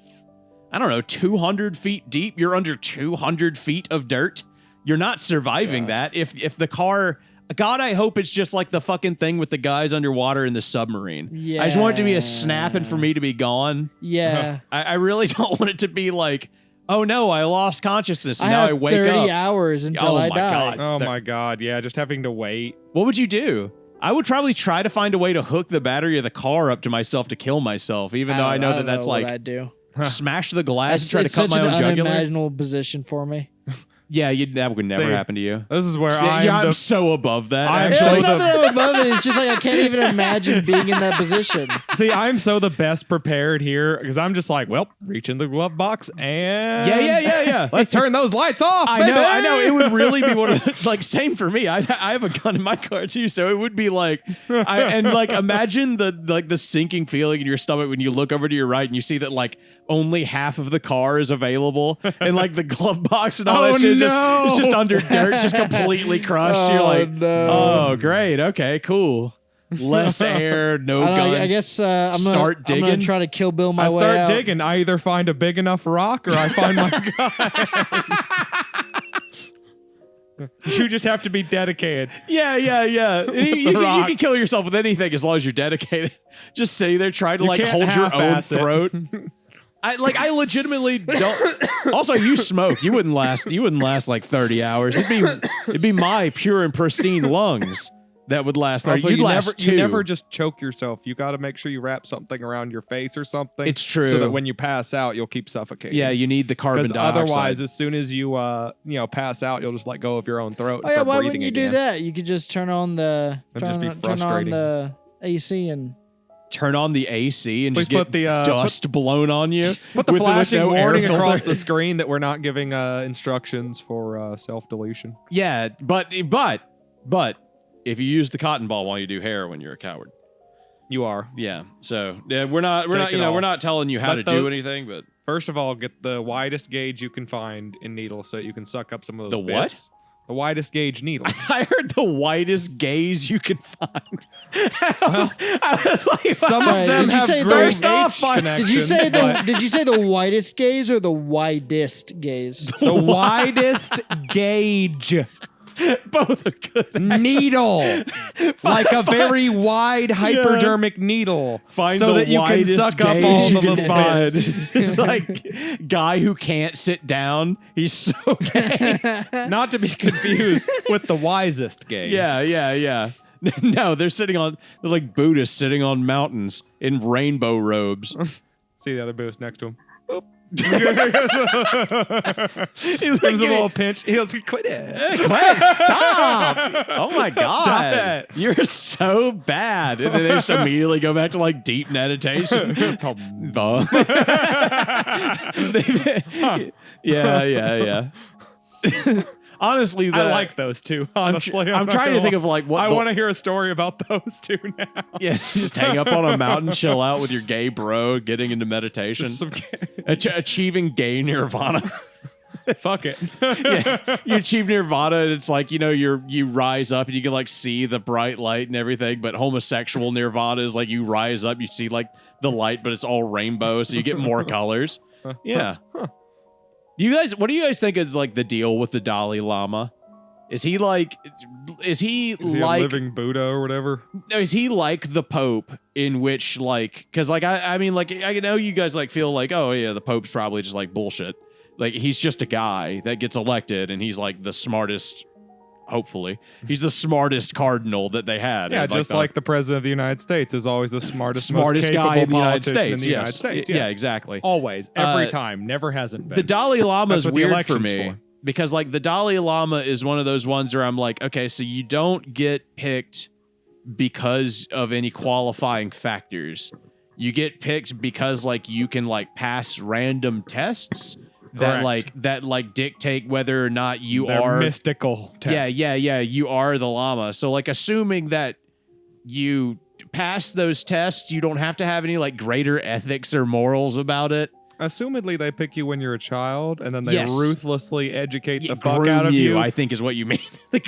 I don't know, 200 feet deep. You're under 200 feet of dirt. You're not surviving that. If the car, God, I hope it's just like the fucking thing with the guys underwater in the submarine. I just want it to be a snap and for me to be gone. Yeah. I really don't want it to be like, oh no, I lost consciousness and I now have I wake 30 up. hours until Oh I my die. God. Oh my god, yeah, just having to wait. What would you do? I would probably try to find a way to hook the battery of the car up to myself to kill myself, even though I know that that's what like I'd do. smash the glass and It's try to cut such my an own jugular. unimaginable position for me. Yeah, that would never See, happen to you. This is where I'm I'm so above that. I'm It's so actually. not that I'm above it. It's just like I can't even imagine being in that position. See, I'm so the best prepared here because I'm just like, well, reach in the glove box and Yeah. let's turn those lights off. I know. baby! It would really be one of the, like same for me. I have a gun in my car too, so it would be like, imagine the sinking feeling in your stomach when you look over to your right and you see that like only half of the car is available, and like the glove box and all Oh, that shit is no. just under dirt, just completely crushed. You're Oh, like, no. oh great, okay, cool. Less air, no I, don't guns. know, I guess I'm Start I'm gonna digging. try to kill Bill my I way start out. digging. I either find a big enough rock or I find my gun. You just have to be dedicated. Yeah. And you can kill yourself with anything as long as you're dedicated. Just sitting there trying to You like can't hold your own half-ass it. throat. I legitimately don't. Also, you smoke. You wouldn't last like 30 hours. It'd be my pure and pristine lungs. that would last. Also, You'd you last never, you two. never just choke yourself. You got to make sure you wrap something around your face or something. It's true. So that when you pass out, you'll keep suffocating. Yeah, you need the carbon Because dioxide. otherwise, as soon as you pass out, you'll just let go of your own throat. And Oh yeah, start why breathing wouldn't you again. do that? You could just turn on the That'd just be turn on frustrating. the AC and Turn on the AC and Please just get put the, dust blown on you. Put the with flashing no air warning across filter. the screen that we're not giving instructions for self-deletion. Yeah, but if you use the cotton ball while you do heroin, you're a coward. You are. Yeah. So yeah, we're not it all. we're not telling you how But to do anything, but First of all, get the widest gauge you can find in needles so you can suck up some of those The what? bits. The widest gauge needle. I heard the widest gaze you could find. I was like, Some Sorry, of them did you have say great those- H Did you say connections, did you say the widest gaze or the widest gaze? but the widest gauge both are good. needle, like a very wide hypodermic needle, Find so the that you can widest suck up gauge all you the can little find. bits. It's like guy who can't sit down. He's so gay. Not to be confused with the wisest gaze. Yeah. No, they're like Buddhists sitting on mountains in rainbow robes. See the other boost next to him. He's Gives him a little pinch. He goes, quit it. Stop! Oh my god, it. you're so bad. And then they just immediately go back to like deep meditation. Yeah. Honestly, I like those two, honestly. I'm trying to think of like what I want to hear a story about those two now. Yeah, just hang up on a mountain, chill out with your gay bro, getting into meditation, Some- achieving gay nirvana. Fuck it. Yeah, you achieve nirvana, and it's like you rise up and you can like see the bright light and everything. But homosexual nirvana is like you rise up, you see like the light, but it's all rainbow, so you get more colors. Yeah. What do you guys think is like the deal with the Dalai Lama? Is he like Is he a living Buddha or whatever? is he like the Pope in which like because like I mean like I know you guys like feel like, oh yeah, the Pope's probably just like bullshit. Like he's just a guy that gets elected and he's like the smartest, hopefully. He's the smartest cardinal that they had. Yeah, And, just like the president of the United States is always the smartest most guy in the capable United politician States. in the Yes. United States. Yeah, Yes. exactly. Always. Every Uh, time. Never hasn't been. The Dalai Lama is That's what the weird for election's me for. because like the Dalai Lama is one of those ones where I'm like, okay, so you don't get picked because of any qualifying factors. You get picked because like you can like pass random tests Correct. that dictate whether or not you They're are mystical tests. Yeah, you are the Lama. So like assuming that you pass those tests, you don't have to have any like greater ethics or morals about it. Assumedly, they pick you when you're a child, and then they Yes. ruthlessly educate the fuck Groom out of you. I think is what you mean. They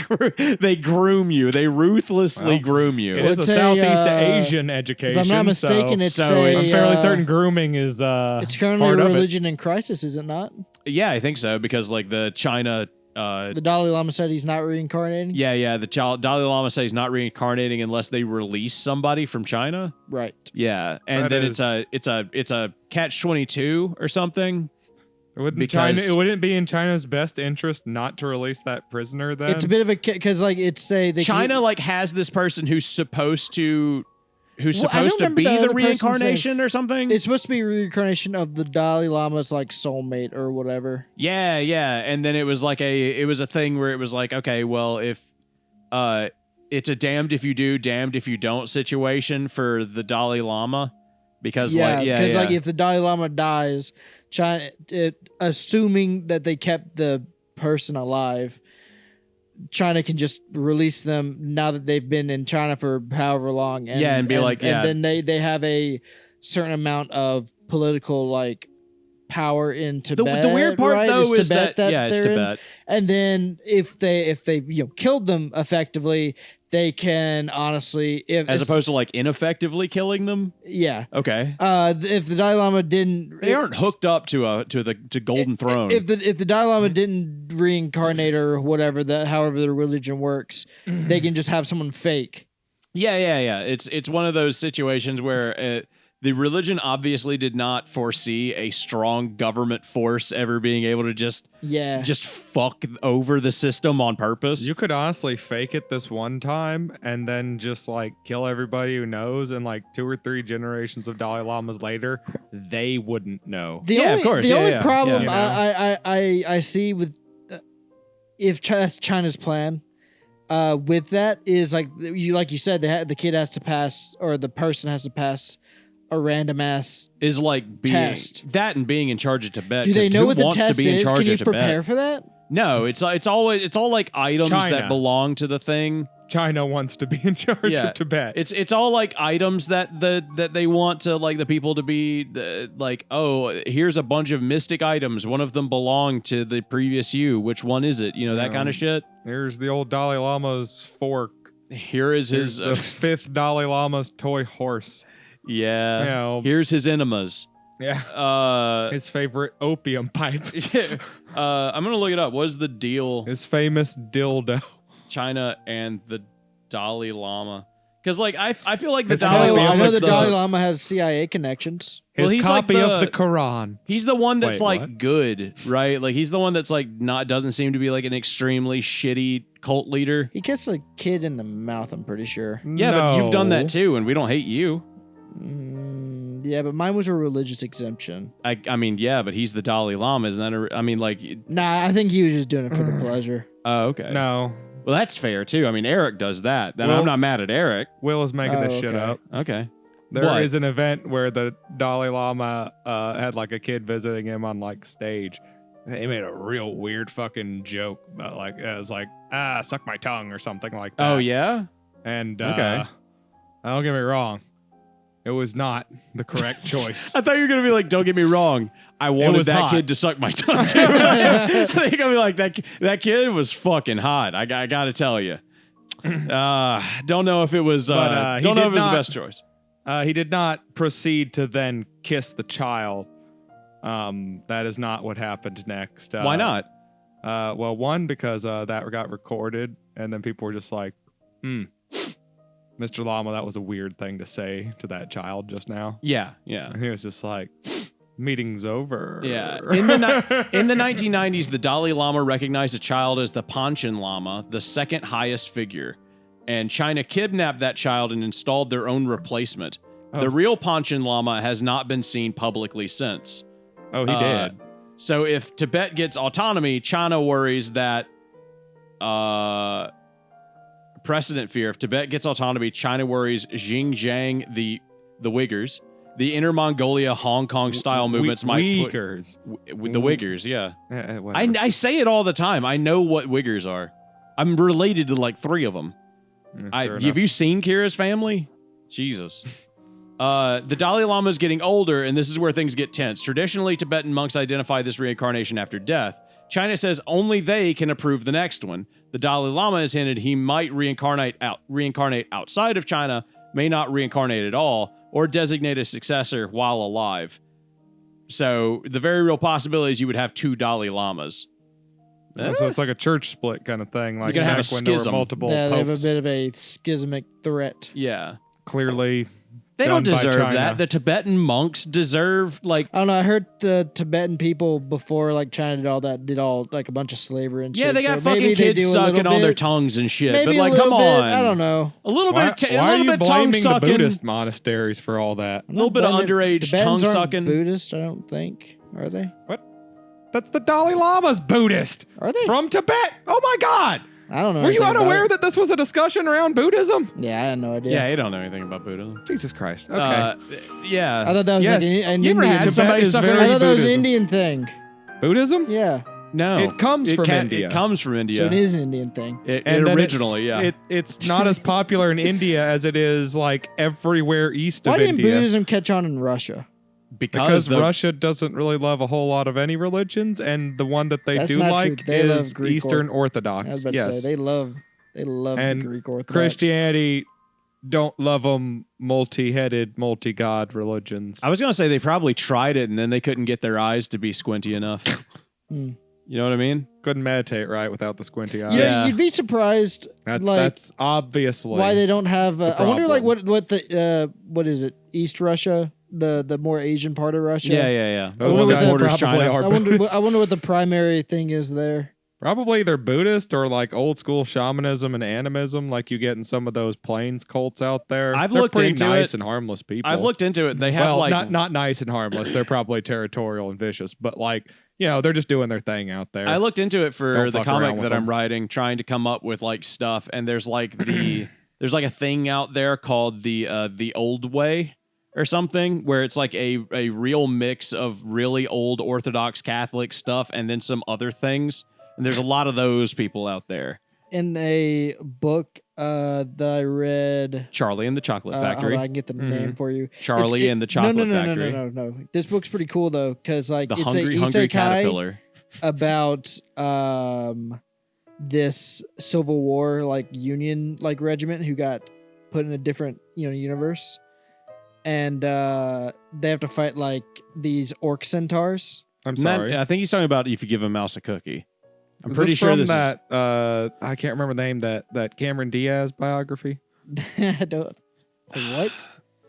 groom you. They ruthlessly Well, groom you. It is a It's a, Southeast uh, Asian education. If I'm not mistaken, so it's so a, I'm fairly uh, certain grooming is it's currently part a of it. religion in crisis, is it not? Yeah, I think so because like the China. The Dalai Lama said he's not reincarnating. Yeah. The Dalai Lama says he's not reincarnating unless they release somebody from China. Right. Yeah, and That then is- it's a catch-22 or something. It wouldn't be in China's best interest not to release that prisoner then? It's a bit of a because like it's a they China like has this person who's supposed to Well, I don't to remember be the the other person's name. reincarnation or something. It's supposed to be a reincarnation of the Dalai Lama's like soulmate or whatever. Yeah, and then it was a thing where it was like, okay, well, if it's a damned if you do, damned if you don't situation for the Dalai Lama because like if the Dalai Lama dies, China, assuming that they kept the person alive, China can just release them now that they've been in China for however long, and then they have a certain amount of political like power in Tibet. The weird part right? though is Tibet that it's they're in. Tibet. And then if they killed them effectively, they can honestly As opposed to like ineffectively killing them. yeah. Okay. If the Dalai Lama didn't, They aren't hooked up to Golden Throne. If the Dalai Lama didn't reincarnate or whatever however the religion works, they can just have someone fake. Yeah. It's one of those situations where The religion obviously did not foresee a strong government force ever being able to just fuck over the system on purpose. You could honestly fake it this one time and then just like kill everybody who knows, and like 2 or 3 generations of Dalai Lamas later, they wouldn't know. The only problem I see with if that's China's plan with that is like you said, the kid has to pass, or the person has to pass a random ass is like being test. That and being in charge of Tibet. Do they know what the wants test to be is? in charge Can you of Tibet? prepare for that? No, it's all like items China. that belong to the thing. China wants to be in charge of Tibet. It's all like items that they want to like the people to be like, oh, here's a bunch of mystic items. One of them belonged to the previous you. Which one is it? You know, that kind of shit. Here's the old Dalai Lama's fork. Here is his the 5th Dalai Lama's toy horse. Yeah. You know, here's his enemas. Yeah. His favorite opium pipe. I'm gonna look it up. What is the deal? His famous dildo. China and the Dalai Lama. Because like I feel like the His Dalai copy Lama. I know was the the- Dalai Lama has CIA connections. His he's copy like of the Quran. He's the one that's Wait, like what? good, right? Like he's the one that's like doesn't seem to be like an extremely shitty cult leader. He kissed a kid in the mouth, I'm pretty sure. Yeah, but you've done that too, and we don't hate you. Yeah, but mine was a religious exemption. I mean, yeah, but he's the Dalai Lama, isn't that? I mean, like. Nah, I think he was just doing it for the pleasure. Oh, okay. No. Well, that's fair too. I mean, Eric does that. Then Well- I'm not mad at Eric. Will is making this shit okay. up. Okay. There is What? an event where the Dalai Lama had like a kid visiting him on like stage. He made a real weird fucking joke about like it was like suck my tongue or something like that. Oh yeah. And Okay. don't get me wrong, it was not the correct choice. I thought you were gonna be like, "Don't get me wrong, I wanted was that hot. kid to suck my tongue." Too. I think I'm gonna be like that kid was fucking hot. I gotta tell you. Don't know if it was. But, he don't know did if it was the not- best choice. He did not proceed to then kiss the child. That is not what happened next. Why not? Well, one, because that got recorded, and then people were just like, Mr. Lama, that was a weird thing to say to that child just now. Yeah, yeah. And he was just like, meeting's over. Yeah. In the 1990s, the Dalai Lama recognized a child as the Panchen Lama, the second highest figure. And China kidnapped that child and installed their own replacement. Oh. The real Panchen Lama has not been seen publicly since. Oh, he did. So if Tibet gets autonomy, China worries that precedent fear. If Tibet gets autonomy, China worries Xinjiang, the Uyghurs, the Inner Mongolia, Hong Kong style movements might put Uyghurs. the Uyghurs. Yeah, Whatever. I say it all the time. I know what Uyghurs are. I'm related to like 3 of them. Fair Have enough. you seen Kira's family? Jesus. The Dalai Lama is getting older, and this is where things get tense. Traditionally, Tibetan monks identify this reincarnation after death. China says only they can approve the next one. The Dalai Lama has hinted he might reincarnate outside of China, may not reincarnate at all, or designate a successor while alive. So the very real possibility is you would have 2 Dalai Lamas. So it's like a church split kind of thing. Like You're gonna have back a when there were schism. multiple Yeah, they have a popes. bit of a schismic threat. Yeah. Clearly, They don't done by deserve China. that. The Tibetan monks deserve, like, I don't know. I heard the Tibetan people before, like China did all like a bunch of slavery and shit. yeah, they got so maybe fucking they kids do a sucking little on their bit. tongues and shit. Maybe But, like, a little come bit. on. I don't know. A little why, bit, why a are little you bit tongue blaming the sucking. Buddhist monasteries for all that? A little bit of Tibetans underage tongue aren't sucking. Buddhist, I don't think. Are they? That's the Dalai Lama's Buddhist Are they? from Tibet. Oh my God! I don't know. Were you anything about unaware it. that this was a discussion around Buddhism? Yeah, I had no idea. Yeah, you don't know anything about Buddhism. Jesus Christ. Okay. Yeah. I thought that was Yes. like an You ever Indian. had Tibet somebody is sucking very I thought that was an Buddhism. Indian thing. Buddhism? Yeah, No. It comes from India. It comes from India. so it is an Indian thing. It And then originally, yeah. It's not as popular in India as it is like everywhere east Why of didn't India. Buddhism catch on in Russia? Because the- Russia doesn't really love a whole lot of any religions, and the one that they That's do not like true. They love is Greek Eastern I Orthodox. was about yes. to say they love And the Greek Orthodox. Christianity don't love them multi-headed, multi-god religions. I was going to say they probably tried it and then they couldn't get their eyes to be squinty enough. Hmm. You know what I mean? Couldn't meditate right without the squinty eyes. You know, Yeah. you'd be surprised That's obviously why they don't have. I wonder, like, problem. what the what is it? East Russia the more Asian part of Russia. Yeah. Those wonder what guys the- probably China. are I wonder Buddhists. I wonder what the primary thing is there. Probably they're Buddhist or like old school shamanism and animism, like you get in some of those plains cults out there. I've They're looked pretty into nice it. and harmless people. I've looked into it. They have well, not nice and harmless. They're probably territorial and vicious, but like they're just doing their thing out there. I looked into it for Don't the fuck around comic with that I'm them. writing, trying to come up with like stuff, and there's like there's like a thing out there called the old way or something, where it's like a real mix of really old Orthodox Catholic stuff and then some other things. And there's a lot of those people out there. In a book that I read, Charlie and the Chocolate hold Factory. on, I can get the name for you. Charlie and the Chocolate Factory. No. This book's pretty cool though, because like The it's Hungry a Hungry isekai Caterpillar. about this Civil War like Union like regiment who got put in a different universe, and they have to fight like these orc centaurs. I'm sorry. I think he's talking about if you give a mouse a cookie. I'm Is pretty this sure from this that. I can't remember the name. That Cameron Diaz biography. I don't. What?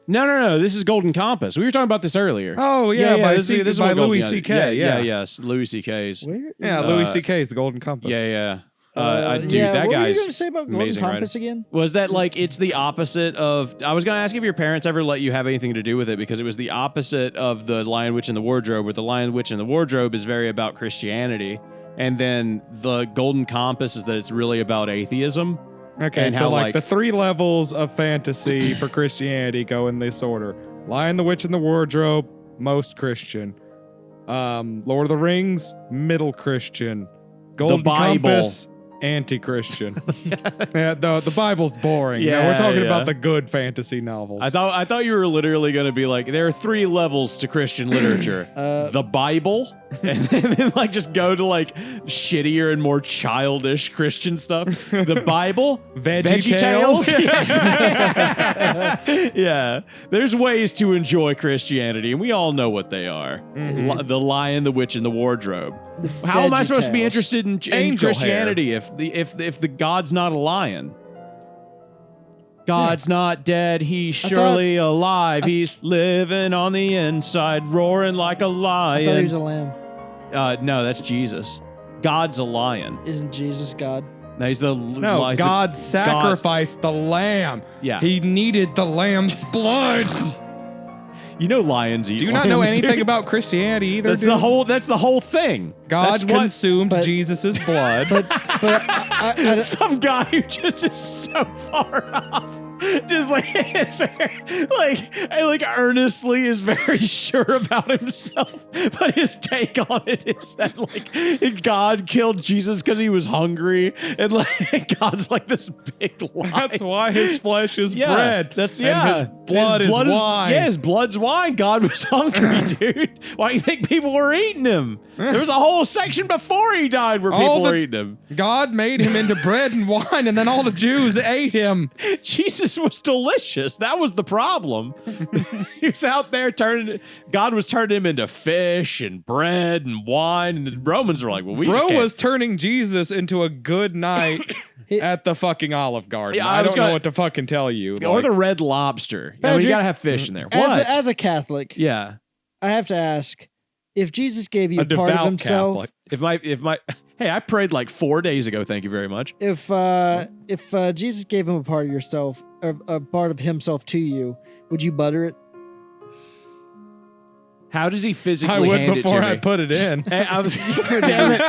No. This is Golden Compass. We were talking about this earlier. Oh yeah, by, this is by what Golden Louis Compass- C.K. Yeah, yes, Louis C.K.'s. Where? Yeah, Louis C.K.'s The Golden Compass. Yeah. Dude, yeah, that what were you guy's going to say about Golden amazing Compass again? Was that like it's the opposite of? I was going to ask if your parents ever let you have anything to do with it, because it was the opposite of the Lion, Witch, and the Wardrobe. Where the Lion, Witch, and the Wardrobe is very about Christianity, and then the Golden Compass is that it's really about atheism. Okay, And so how, like the three levels of fantasy for Christianity go in this order: Lion, the Witch, and the Wardrobe, most Christian. Lord of the Rings, middle Christian. Golden Bible. Compass, anti-Christian. Yeah, the Bible's boring. Yeah, We're talking yeah. about the good fantasy novels. I thought you were literally going to be like, there are three levels to Christian literature: the Bible, and then like just go to like shittier and more childish Christian stuff. The Bible, VeggieTales. Yeah, there's ways to enjoy Christianity, and we all know what they are: the Lion, the Witch, and the Wardrobe. How am I supposed to be VeggieTales. interested in Angel Christianity if the God's not a lion? God's not dead, he's surely alive. He's living on the inside, roaring like a I thought he was lion. a lamb. No, that's Jesus. God's a lion. Isn't Jesus God? No, he's the No, God sacrificed the lamb. Yeah. He needed the lamb's blood. You know lions eat. Do you not know lambs, anything dude. about Christianity either? That's dude? the whole. That's the whole thing. God That's what- consumed but- Jesus' blood. But I Some guy who just is so far off. Just like it's very like earnestly is very sure about himself, but his take on it is that like God killed Jesus because he was hungry, and like God's like this big lie. That's why his flesh is bread. That's and his blood is wine. Yeah, his blood's wine. God was hungry, dude. Why do you think people were eating him? There was a whole section before he died where people were eating him. God made him into bread and wine, and then all the Jews ate him. Jesus was delicious. That was the problem. He was out there God was turning him into fish and bread and wine, and the Romans were like, well, we just Bro can't. was turning Jesus into a good night at the fucking Olive Garden. Yeah, I I was don't know gonna- what to fucking tell you. Or like- the Red Lobster. I mean, Patrick, you gotta have fish in there. What? as a Catholic, Yeah. I have to ask, if Jesus gave you a a part of devout himself, Catholic. If my hey, I prayed like 4 days ago. Thank you very much. if Jesus gave him a part of yourself, or a part of himself to you, would you butter it? How does he physically I would hand before it to I me? put it in. Hey, I was damn it.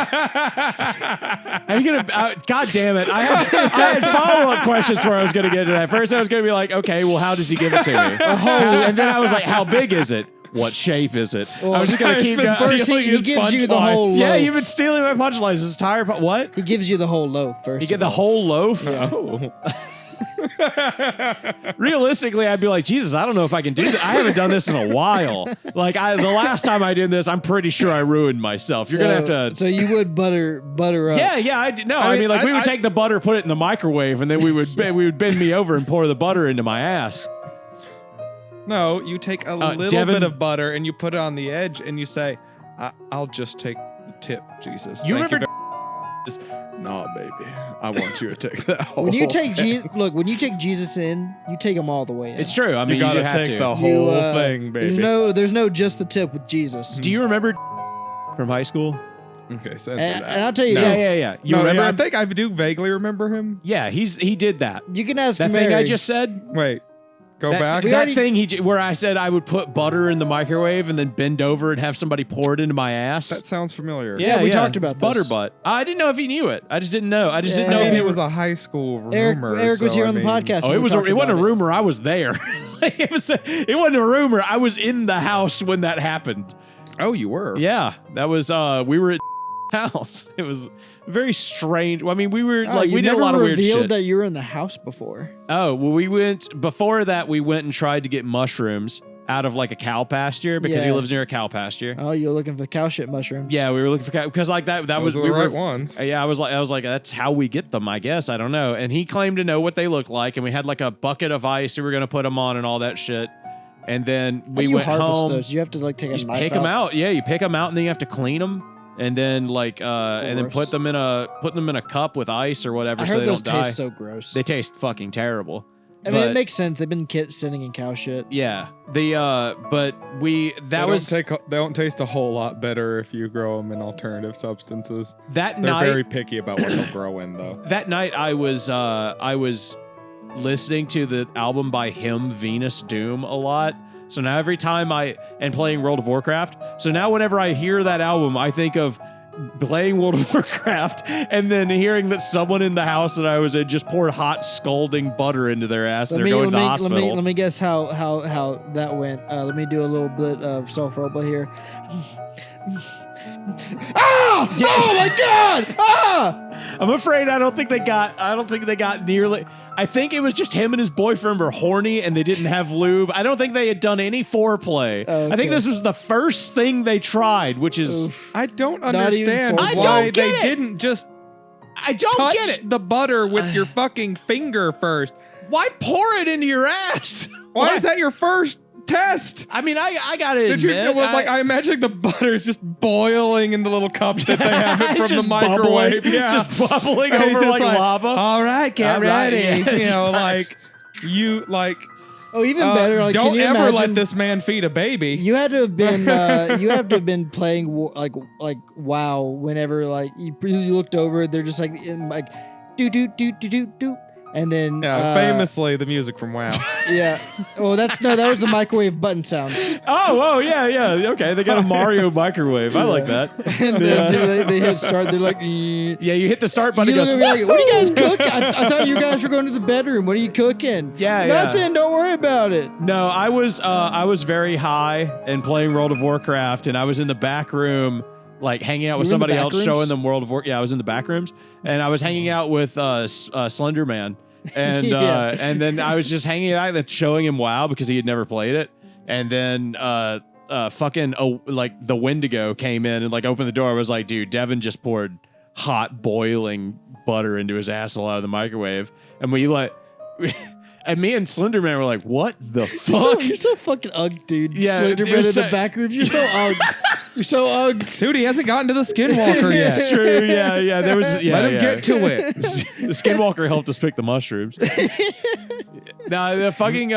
I'm gonna. God damn it! I had follow-up questions where I was gonna get to that. First, I was gonna be like, okay, well, how does he give it to me? And then I was like, how big is it? What shape is it? I was just gonna It's keep been going. First, stealing he his gives you the punchlines. whole loaf. Yeah, you've been stealing my punchlines. This entire what? He gives you the whole loaf first. You get of the all. whole loaf? Oh. Realistically, I'd be like, Jesus, I don't know if I can do that. I haven't done this in a while. Like, the last time I did this, I'm pretty sure I ruined myself. You're gonna have to. So you would butter up. Yeah. I mean, like we would take the butter, put it in the microwave, and then we would bend me over and pour the butter into my ass. No, you take a little Devin- bit of butter and you put it on the edge and you say, I'll just take the tip, Jesus. You Thank remember says, "Nah, baby, I want you to take that whole When you take thing. when you take Jesus in, you take him all the way in. It's true. I mean, you gotta have take to. the whole thing, baby." There's no just the tip with Jesus. Do you remember from high school? Okay, censor And, that. and I'll tell you No. this. Yeah. You No, remember? yeah, I him? think I do vaguely remember him. Yeah, he did that. You can ask That Mary. thing I just said. Wait, go that, back. We That already- thing where I said I would put butter in the microwave and then bend over and have somebody pour it into my ass. That sounds familiar. Yeah, we talked about it's butter this. butt. I didn't know if he knew it. I just didn't know. I just didn't Yeah. know I if mean, he it was a high school Eric, rumor. Eric was so, here I on the mean- podcast. Oh, when it we was. talked It wasn't a about rumor. I was there. It was. It wasn't a rumor. I was in the house when that happened. Oh, you were. Yeah, that was. We were at house. It was very strange. I mean, we were Oh, like you we did a never lot of weird revealed shit. that you were in the house before. Oh, well, we went before that. We went and tried to get mushrooms out of like a cow pasture because he Yeah. lives near a cow pasture. Oh, you're looking for the cow shit mushrooms. Yeah, we were looking for cow because like that. That Those was are we the were. right ones. Yeah, I was like, that's how we get them, I guess. I don't know. And he claimed to know what they look like, and we had like a bucket of ice we were gonna put them on and all that shit. And then How we do you went harvest home. those? You have to like take You a just knife pick them out. Yeah, you pick them out, and then you have to clean them, and then like and then Gross. put them in a cup with ice or whatever, I so heard they those don't die. taste so gross. They taste fucking terrible. I mean, but- it makes sense. They've been sitting in cow shit. Yeah, but we They was they don't taste a whole lot better if you grow them in alternative substances. that They're night. very picky about what they'll grow in, though. That night I was listening to the album by him, Venus Doom, a lot. So now every time and playing World of Warcraft. So now whenever I hear that album, I think of playing World of Warcraft and then hearing that someone in the house that I was in just poured hot scalding butter into their ass and they're going to the hospital. Let me guess how that went. Let me do a little bit of self roleplay here. Ah! Yes. Oh my god! Ah! I'm afraid I don't think they got nearly. I think it was just him and his boyfriend were horny and they didn't have lube. I don't think they had done any foreplay. Okay. I think this was the first thing they tried, which is Oof. I don't Not even understand for- I why don't get they it. didn't just I don't touch get it. the butter with your fucking finger first. Why pour it into your ass? Why is that your first test? I mean, I gotta Did you admit, I imagine the butter is just boiling in the little cups that they have it It's from just the microwave. bubbling, Yeah. just bubbling And he's over just like lava. All right, get All right, ready. yeah, it's you know, just like you like Oh, even better. Like, don't can you ever imagine, let this man feed a baby. You had to have been. You have to have been playing like WoW. Whenever like you looked over, they're just like in like do do do do do do, and then Famously, the music from WoW. Yeah. Oh, that was the microwave button sound. Oh, yeah. Okay, they got a Mario microwave. I like that. And then they hit start. They're like, Yeah, you hit the start button. you It look goes, at me like, what are you guys cooking? I thought you guys were going to the bedroom. What are you cooking? Yeah. Nothing. Don't worry about it. No, I was very high and playing World of Warcraft, and I was in the back room, like hanging out with You were in the somebody back else, rooms? showing them World of Warcraft. Yeah, I was in the back rooms, and I was hanging out with Slender Man, and Yeah. and then I was just hanging out and showing him WoW because he had never played it, and then like the Wendigo came in and like opened the door. I was like, dude, Devin just poured hot boiling butter into his asshole out of the microwave, and we like. And me and Slenderman were like, "What the fuck?" You're so fucking ugh, dude. Yeah, Slenderman it was in so- the back rooms. You're so ugh. You're so ugh. Dude, he hasn't gotten to the Skinwalker yet. It's true. Yeah. There was. Yeah, Let him get to it. The Skinwalker helped us pick the mushrooms. No, the fucking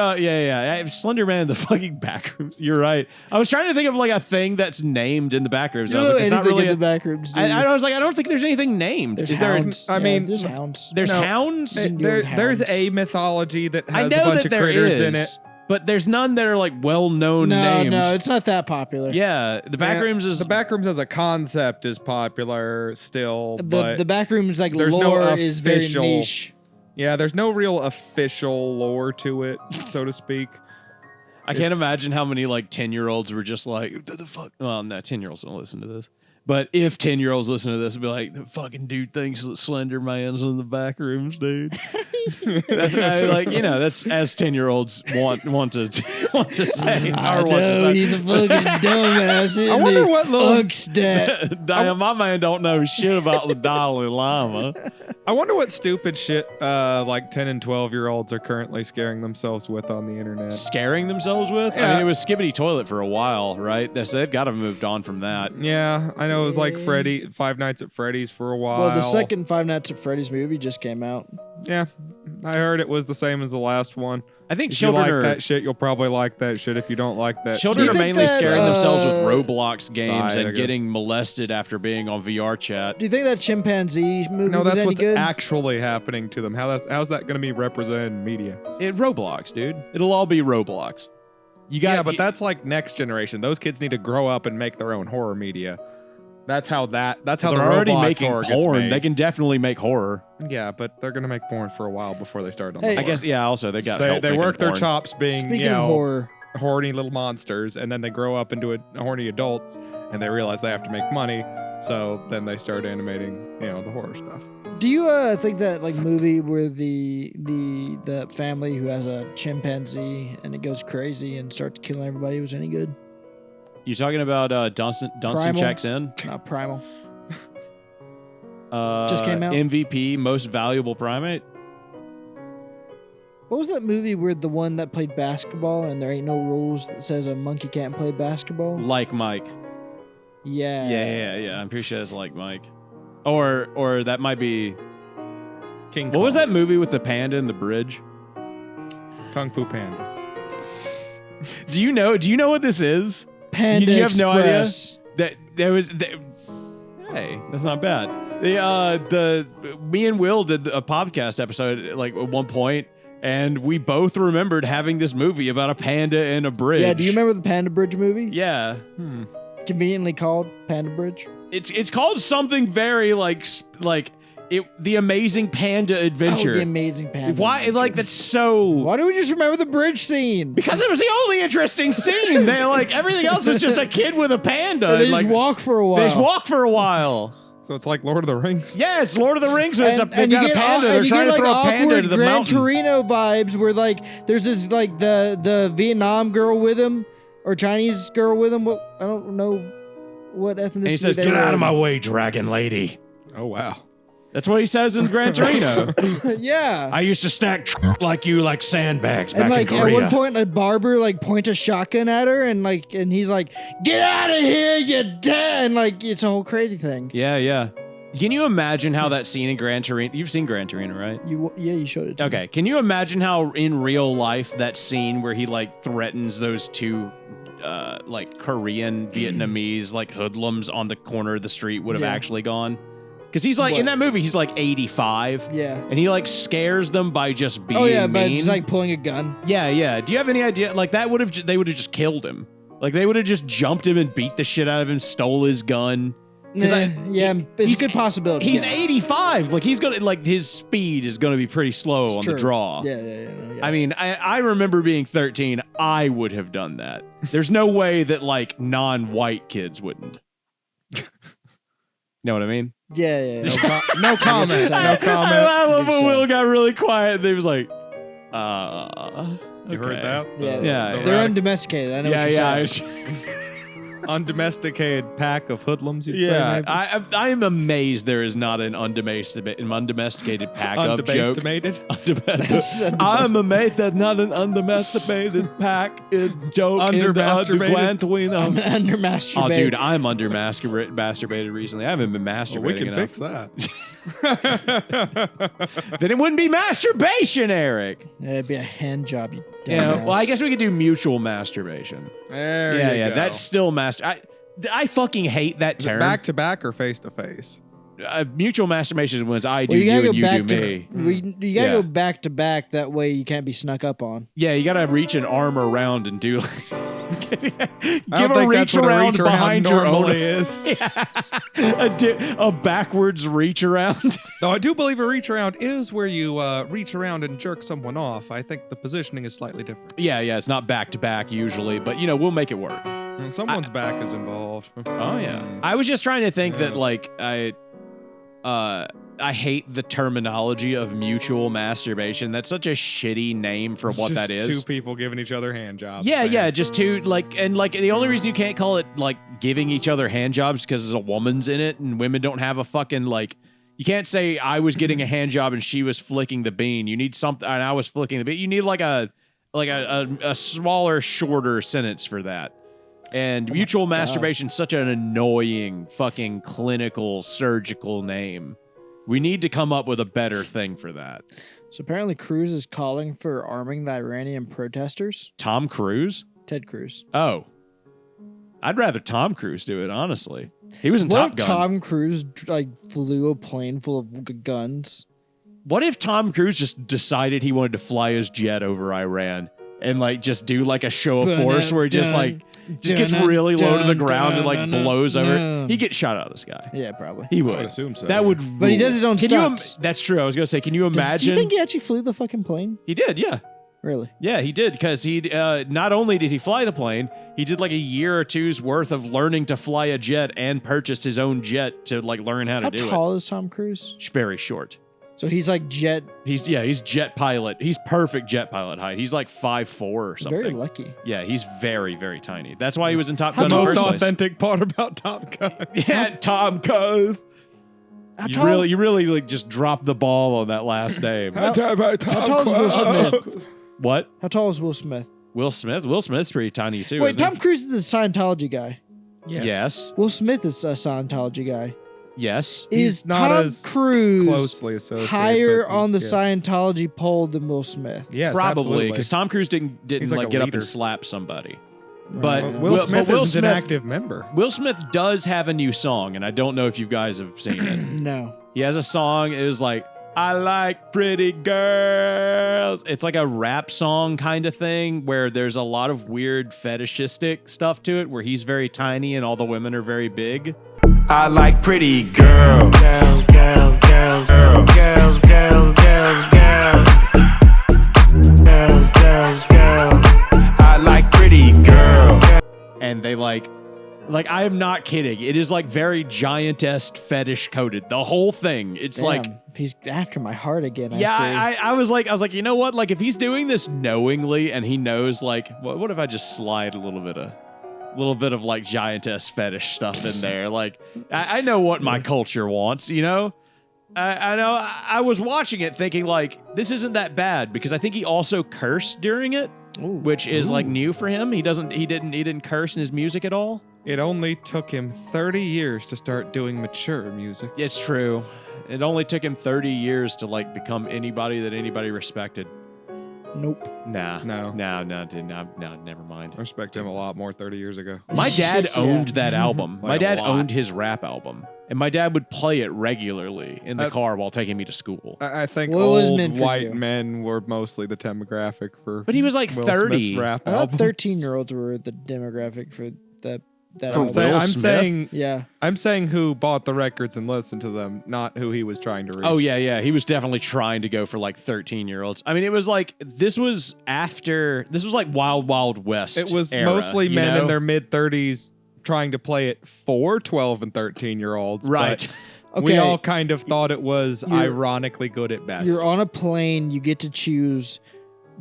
Slender Man in the fucking back rooms. You're right. I was trying to think of like a thing that's named in the back rooms. You I was don't like, know it's not anything really. in the back rooms, dude. I was like, I don't think there's anything named. There's Is there? hounds. I mean, there's hounds. There's No. hounds. There's hounds. a mythology that I has a know bunch that of there critters is, in it. but there's none that are like well-known named. No, it's not that popular. Yeah, the back Yeah, rooms is the backrooms as a concept is popular still, but The back rooms like there's no lore is very official- niche. yeah, there's no real official lore to it, so to speak. I can't It's- imagine how many like 10-year-olds were just like, what the fuck? Well, no, 10-year-olds don't listen to this. But if 10-year-olds listen to this, it'd be like, the fucking dude thinks that Slender Man's in the back rooms, dude. That's that's as 10-year-olds want to say. I or want to know, say. he's a fucking dumbass. Isn't I wonder he? what little Unkstat. Damn, my man don't know shit about the Dalai Lama. I I wonder what stupid shit like 10 and 12-year-olds are currently scaring themselves with on the internet. Scaring themselves with? I Yeah. mean, it was Skibbity Toilet for a while, right? So they've got to have moved on from that. Yeah, I know it was like Five Nights at Freddy's for a while. Well, the second Five Nights at Freddy's movie just came out. Yeah, I heard it was the same as the last one. I think If children you like are that shit, you'll probably like that shit. If you don't like that children Do are you shit. think mainly that, scaring themselves with Roblox games Tired, I and guess. getting molested after being on VR chat. Do you think that chimpanzee movie No, was that's any what's good? actually happening to them. How's that going to be represented in media? Roblox, dude. It'll all be Roblox. You got Yeah, but that's like next generation. Those kids need to grow up and make their own horror media. That's how they're the already Roblox making horror gets porn. made. They can definitely make horror. Yeah, but they're gonna make porn for a while before they start on. Hey, the I guess, yeah, also they got they, help they making work their porn. chops being Speaking of horror, horny little monsters, and then they grow up into horny adults, and they realize they have to make money. So then they start animating, the horror stuff. do you think that like movie where the family who has a chimpanzee and it goes crazy and starts killing everybody was any good? You talking about Dunstan Primal? Checks In? Not Primal. Just came out? MVP, Most Valuable Primate? What was that movie where the one that played basketball and there ain't no rules that says a monkey can't play basketball? Like Mike. Yeah. Yeah. I'm pretty sure it's Like Mike. Or that might be... King What was Kong. that movie with the panda and the bridge? Kung Fu Panda. Do you know what this is? Panda You have no idea? Express. Hey, that's not bad. Me and Will did a podcast episode like at one point, and we both remembered having this movie about a panda and a bridge. Yeah, do you remember the Panda Bridge movie? Yeah, Conveniently called Panda Bridge. it's called something very the Amazing Panda Adventure. Oh, the Amazing Panda. Why? Adventure. Like that's so. Why do we just remember the bridge scene? Because it was the only interesting scene. They everything else was just a kid with a panda. And they and, just walk for a while. They just walk for a while. So it's like Lord of the Rings. Yeah, it's Lord of the Rings. They've got a you panda. and They're you trying get, to throw a panda awkward into the Gran mountain. Torino vibes where there's this the Vietnam girl with him or Chinese girl with him. I don't know what ethnicity. And he says, they "Get were out of in." my way, dragon lady." Oh wow. That's what he says in Gran Torino. Yeah. I used to stack like you like sandbags back And in at Korea. one point, a barber points a shotgun at her, and he's like, "Get out of here, you dead!" And it's a whole crazy thing. Yeah. Can you imagine how that scene in Gran Torino? You've seen Gran Torino, right? You showed it. To me. Okay. Can you imagine how in real life that scene where he threatens those two Korean Vietnamese hoodlums on the corner of the street would have Yeah. actually gone? Because he's in What? that movie he's 85. Yeah. And he scares them by just being Oh yeah, but mean. it's pulling a gun. Yeah. Do you have any idea? They would have just killed him. They would have just jumped him and beat the shit out of him, stole his gun. It's a good possibility. He's yeah. 85. He's gonna his speed is gonna be pretty slow on True. the draw. Yeah. No, yeah. I mean, I remember being 13. I would have done that. There's no way that non-white kids wouldn't. You know what I mean? Yeah. No comment. No comment. I love when Good Will son. got really quiet. And he was like, You heard okay. that? Yeah. They're undomesticated. I know what you're saying. Undomesticated pack of hoodlums. You'd say, Yeah, maybe? I am amazed there is not an undomesticated pack up joke. Undemesticated? I'm amazed that not an undomesticated pack joke in the Under-masturbated? I'm an undermasturbated. Oh, dude, I'm masturbated recently. I haven't been masturbating Well, we can enough. fix that. Then it wouldn't be masturbation, Eric. It'd be a hand job, you Yeah. dumbass. Well, I guess we could do mutual masturbation. There you go. That's still I fucking hate that term. Back to back or face to face? Mutual masturbation is when I do Well, you gotta you go and you back do to me. you gotta Yeah. go back to back. That way you can't be snuck up on. Yeah, you gotta reach an arm around and do. Give I don't a think reach that's what around reach around behind your own. normally is. A backwards reach around. Though I do believe a reach around is where you reach around and jerk someone off. I think the positioning is slightly different. Yeah, it's not back to back usually, but we'll make it work. And someone's back is involved. Oh yeah. I was just trying to think that I hate the terminology of mutual masturbation. That's such a shitty name for what that is. Two people giving each other hand jobs. Yeah, man. yeah, just two the only reason you can't call it giving each other hand jobs because a woman's in it and women don't have a fucking You can't say I was getting a hand job and she was flicking the bean. You need something, and I was flicking the bean. You need like a smaller, shorter sentence for that. And mutual masturbation is such an annoying, fucking clinical, surgical name. We need to come up with a better thing for that. So apparently Cruz is calling for arming the Iranian protesters. Tom Cruise? Ted Cruz. Oh. I'd rather Tom Cruise do it, honestly. He was in What Top if Gun. Tom Cruise flew a plane full of guns? What if Tom Cruise just decided he wanted to fly his jet over Iran and just do a show of force where he just gets really low to the ground and blows over? He'd get shot out of the sky. Yeah, probably. He I would. would assume so. That would. But he does his own Can stunts. That's true. I was gonna say. Can you imagine? Do you think he actually flew the fucking plane? He did. Yeah. Really? Yeah, he did, because he not only did he fly the plane, he did a year or two's worth of learning to fly a jet and purchased his own jet to learn how to do it. How tall is Tom Cruise? Very short. So he's jet. He's jet pilot. He's perfect jet pilot height. He's 5'4" or something. Very lucky. Yeah, he's very, very tiny. That's why he was in Top The Gun. most in the first place. authentic part about Top Gun. Yeah, Tom Cruise. You really just dropped the ball on that last name. How tall is Will Smith? What? How tall is Will Smith? Will Smith? Will Smith's pretty tiny too. Wait, isn't Tom Cruise is the Scientology guy. he? Yes. Will Smith is a Scientology guy. Yes. Is not Tom as Cruise closely associated, higher but on the he's- Scientology pole than Will Smith? Yes, Probably, absolutely. because Tom Cruise didn't He's like a get up leader. and slap somebody. Right. But Will Smith Will isn't an active member. Will Smith does have a new song, and I don't know if you guys have seen it. No. He has a song. It was I like pretty girls. It's like a rap song kind of thing where there's a lot of weird fetishistic stuff to it, where he's very tiny and all the women are very big. I like pretty girls. Girls, girls, girls, girls, girls, girls, girls, girls. Girls, girls, girls. I like pretty girls. And they I am not kidding. It is very Giantess fetish coded. The whole thing. It's Damn, he's after my heart again. yeah, I see. I was like, you know what? If he's doing this knowingly and he knows, what if I just slide a little bit of Giantess fetish stuff in there? I know what my culture wants, you know? I know. I was watching it thinking this isn't that bad, because I think he also cursed during it, which is new for him. He didn't curse in his music at all. It only took him 30 years to start doing mature music. It's true. It only took him 30 years to become anybody that anybody respected. Nope. Nah. No. No, never mind. I respect him a lot more 30 years ago. My dad Yeah. owned that album. My Like a dad lot. owned his rap album. And my dad would play it regularly in the car while taking me to school. I think What was old meant for white you? men were mostly the demographic for. But he was Will 30. Smith's rap I thought album. 13-year-olds were the demographic for that For album. Will I'm Smith? saying Yeah. I'm saying who bought the records and listened to them, not who he was trying to reach. Oh, yeah. He was definitely trying to go for 13-year-olds. I mean, it was this was Wild Wild West. It was era, mostly you men know? in their mid 30s trying to play it for 12 and 13-year-olds. Right. Okay. We all kind of thought it was You're- ironically good at best. You're on a plane. You get to choose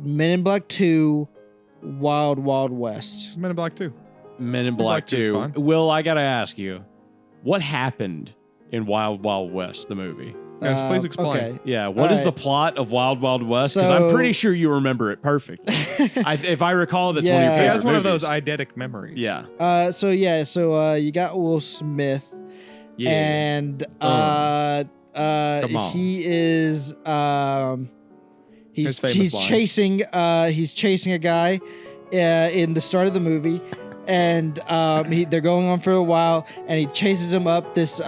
Men in Black 2, Wild Wild West. Men in Black 2. Men in Black Black 2 's 2. fine. Will, I got to ask you, what happened in Wild Wild West, the movie? Yes, please explain. Okay. Yeah, what is All the right. plot of Wild Wild West? Because I'm So- pretty sure you remember it perfectly. If I recall, that's one of your Yeah. He favorite has one of movies. those eidetic memories. Yeah. So you got Will Smith, Yeah. and Come on. he is His famous he's lines. chasing a guy in the start of the movie, and they're going on for a while, and he chases him up this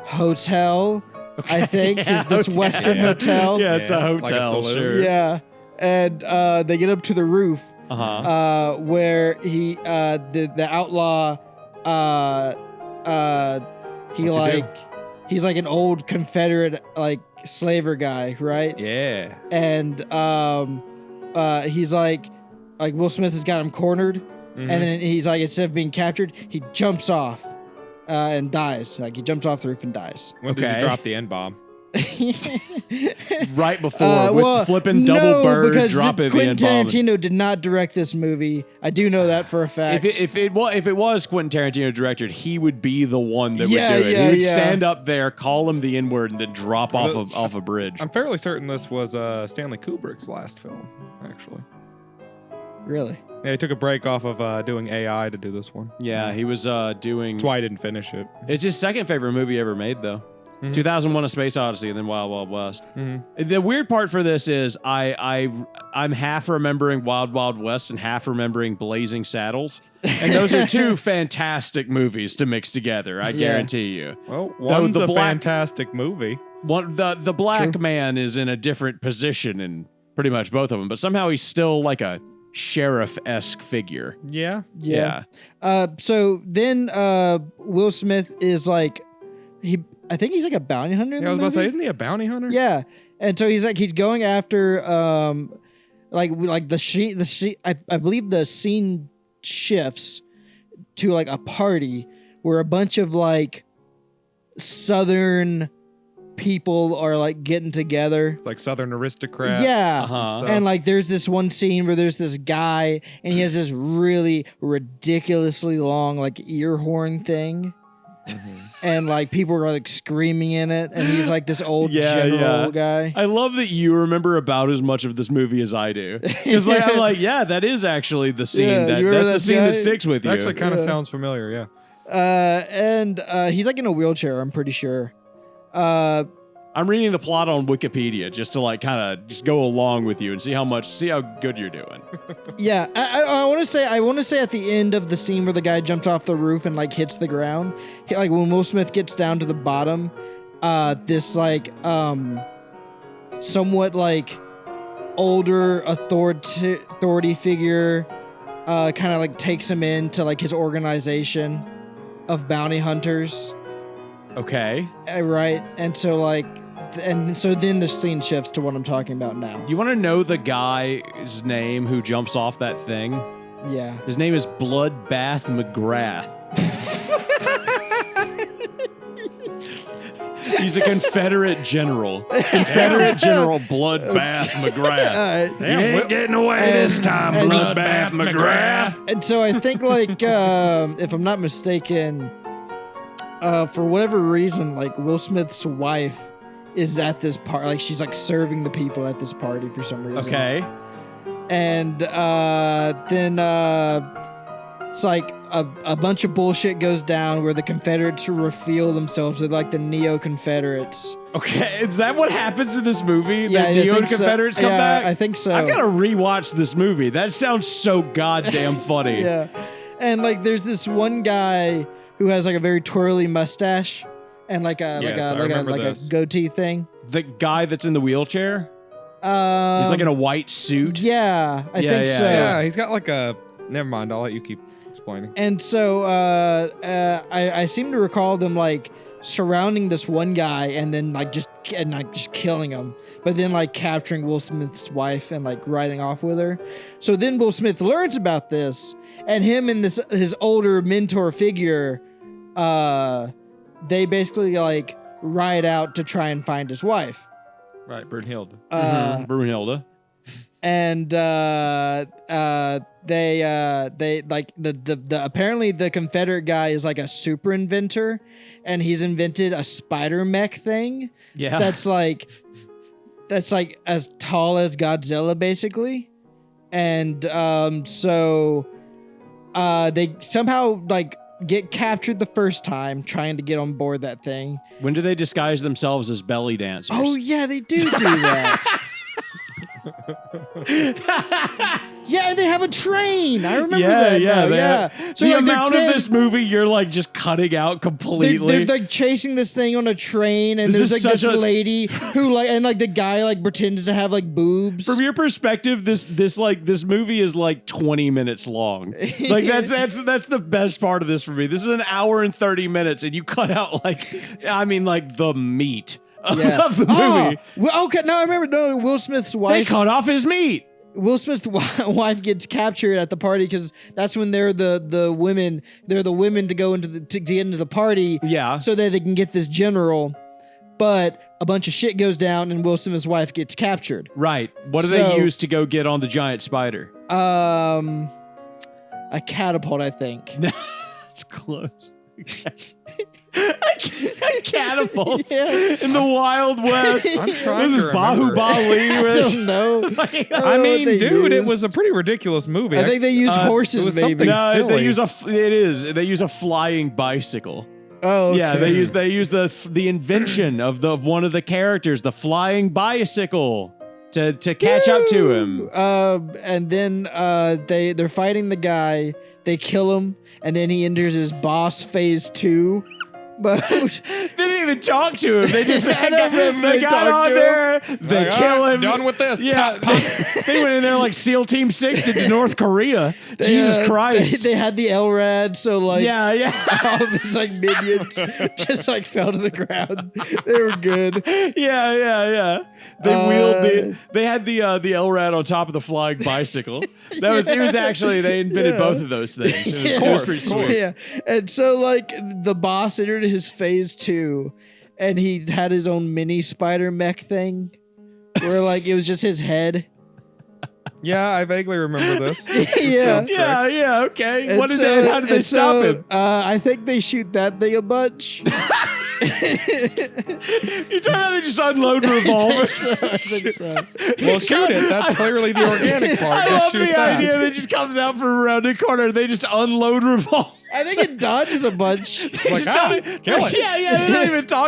hotel. I think Yeah, is this hotel. Western hotel. Yeah, it's a Yeah, like a hotel, saloon. sure. Yeah, and they get up to the roof. Uh-huh. Where he the outlaw he What's he do? he's like an old Confederate slaver guy, right? Yeah. And he's like Will Smith has got him cornered, Mhm. and then he's instead of being captured, he jumps off and dies. He jumps off the roof and dies. When did Okay. you drop the N-bomb? Right before with flipping double bird, because dropping the Quentin N-bomb. Tarantino did not direct this movie. I do know that for a fact. If it was Quentin Tarantino directed, he would be the one that Yeah, would do it. yeah, He would yeah. stand up there, call him the N-word, and then drop off a bridge. I'm fairly certain this was Stanley Kubrick's last film, actually. Really? Yeah, he took a break off of doing AI to do this one. Yeah, he was doing. That's why I didn't finish it. It's his second favorite movie ever made, though. 2001: A Space Odyssey, and then Wild Wild West. The weird part for this is I'm half remembering Wild Wild West and half remembering Blazing Saddles, and those are two fantastic movies to mix together. I guarantee you. Well, one's the a black- fantastic movie. The black man is in a different position in pretty much both of them, but somehow he's still like a sheriff-esque figure. Yeah. Yeah. So then Will Smith is like I think he's like a bounty hunter in Yeah, I the was about to say, movie. isn't he a bounty hunter? Yeah. And so he's going after like I believe the scene shifts to like a party where a bunch of like Southern people are like getting together. Like Southern aristocrats. Yeah. and stuff. And like there's this one scene where there's this guy and he has this really ridiculously long like ear horn thing. And like people are like screaming in it, and he's like this old general guy. I love that you remember about as much of this movie as I do. Because like I'm like, yeah, that is actually the scene Yeah, you remember that's the that scene guy? that sticks with you. Actually kind of sounds familiar, yeah. And he's like in a wheelchair, I'm pretty sure. I'm reading the plot on Wikipedia just to like kind of just go along with you and see how good you're doing. Yeah, I want to say at the end of the scene where the guy jumps off the roof and like hits the ground, like when Will Smith gets down to the bottom, this like somewhat like older authority figure kind of like takes him into like his organization of bounty hunters. Okay. Right, and so like, and so then the scene shifts to what I'm talking about now. You want to know the guy's name who jumps off that thing? Yeah. His name is Bloodbath McGrath. He's a Confederate general. Confederate General Bloodbath McGrath. All right. You ain't getting away this time, and- Bloodbath McGrath. And so I think like if I'm not mistaken, for whatever reason, like Will Smith's wife is at this party. Like she's like serving the people at this party for some reason. Okay. And then it's like a bunch of bullshit goes down where the Confederates reveal themselves as like the Neo-Confederates. Okay, is that what happens in this movie? Yeah, I the think so. Confederates come Yeah, back? I think so. I gotta rewatch this movie. That sounds so goddamn funny. Yeah. And like there's this one guy who has like a very twirly mustache and like a Yes, I remember a this. goatee thing. The guy that's in the wheelchair? He's like in a white suit. Yeah, I Yeah, think yeah, so. Yeah, he's got like a... Never mind, I'll let you keep explaining. And so I seem to recall them like surrounding this one guy and then like just killing him, but then like capturing Will Smith's wife and like riding off with her. So then Will Smith learns about this, and him and his older mentor figure, they basically like ride out to try and find his wife. Right, Brunhilde. Brunhilde. And they like the apparently the Confederate guy is like a super inventor, and he's invented a spider mech thing. Yeah. That's like as tall as Godzilla basically. And so they somehow like get captured the first time trying to get on board that thing. When do they disguise themselves as belly dancers? Oh yeah, they do that. Yeah, and they have a train. I remember that. Yeah. So the like, amount they're of this movie you're like just cutting out completely. They're like chasing this thing on a train, and This there's is like this such a- lady who like, and like the guy like pretends to have like boobs. From your perspective, this movie is like 20 minutes long. Like that's the best part of this for me. This is an hour and 30 minutes, and you cut out like the meat of the movie. Well, okay, now I remember. No, Will Smith's They wife. cut off his meat. Will Smith's wife gets captured at the party because that's when they're the women. They're the women to go to get into the party. Yeah. So that they can get this general. but a bunch of shit goes down and Will Smith's wife gets captured. Right. What do So- they use to go get on the giant spider? A catapult, I think. It's close. A catapult Yeah. in the Wild West. I'm trying This to is remember. I Bahubali. don't know. I mean, dude, it was a pretty ridiculous movie. I think they used it horses, was maybe. something- No, silly. they use a flying bicycle. Oh, okay. Yeah, they use the invention of one of the characters, the flying bicycle, to catch up to him. And then they're fighting the guy. They kill him, and then he enters his boss phase 2 mode. They didn't even talk to him. They just I don't remember they they got talked on to there. They Like, kill "All right, him. done with this." Yeah, Pop, pop. they went in there like SEAL Team 6 did to North Korea. Jesus Christ. They had the LRAD, so like yeah. all of his like minions just like fell to the ground. They were good. Yeah. They had the LRAD on top of the flying bicycle. It was actually they invented Yeah. both of those things. It was, Yeah. it was pretty sweet. Yeah. And so like the boss entered his phase 2 and he had his own mini spider mech thing where like it was just his head. Yeah, I vaguely remember this. This Yeah. sounds correct. Yeah, okay. And How did so- they and stop so, him? I think they shoot that thing a bunch. You're talking about they just unload revolvers. I think so. Well, shoot it. That's clearly the organic part. I Just love shoot the that. idea that it just comes out from around the corner. They just unload revolvers. I think it dodges a bunch. Like, Just tell me- kill it. Yeah, they don't even talk to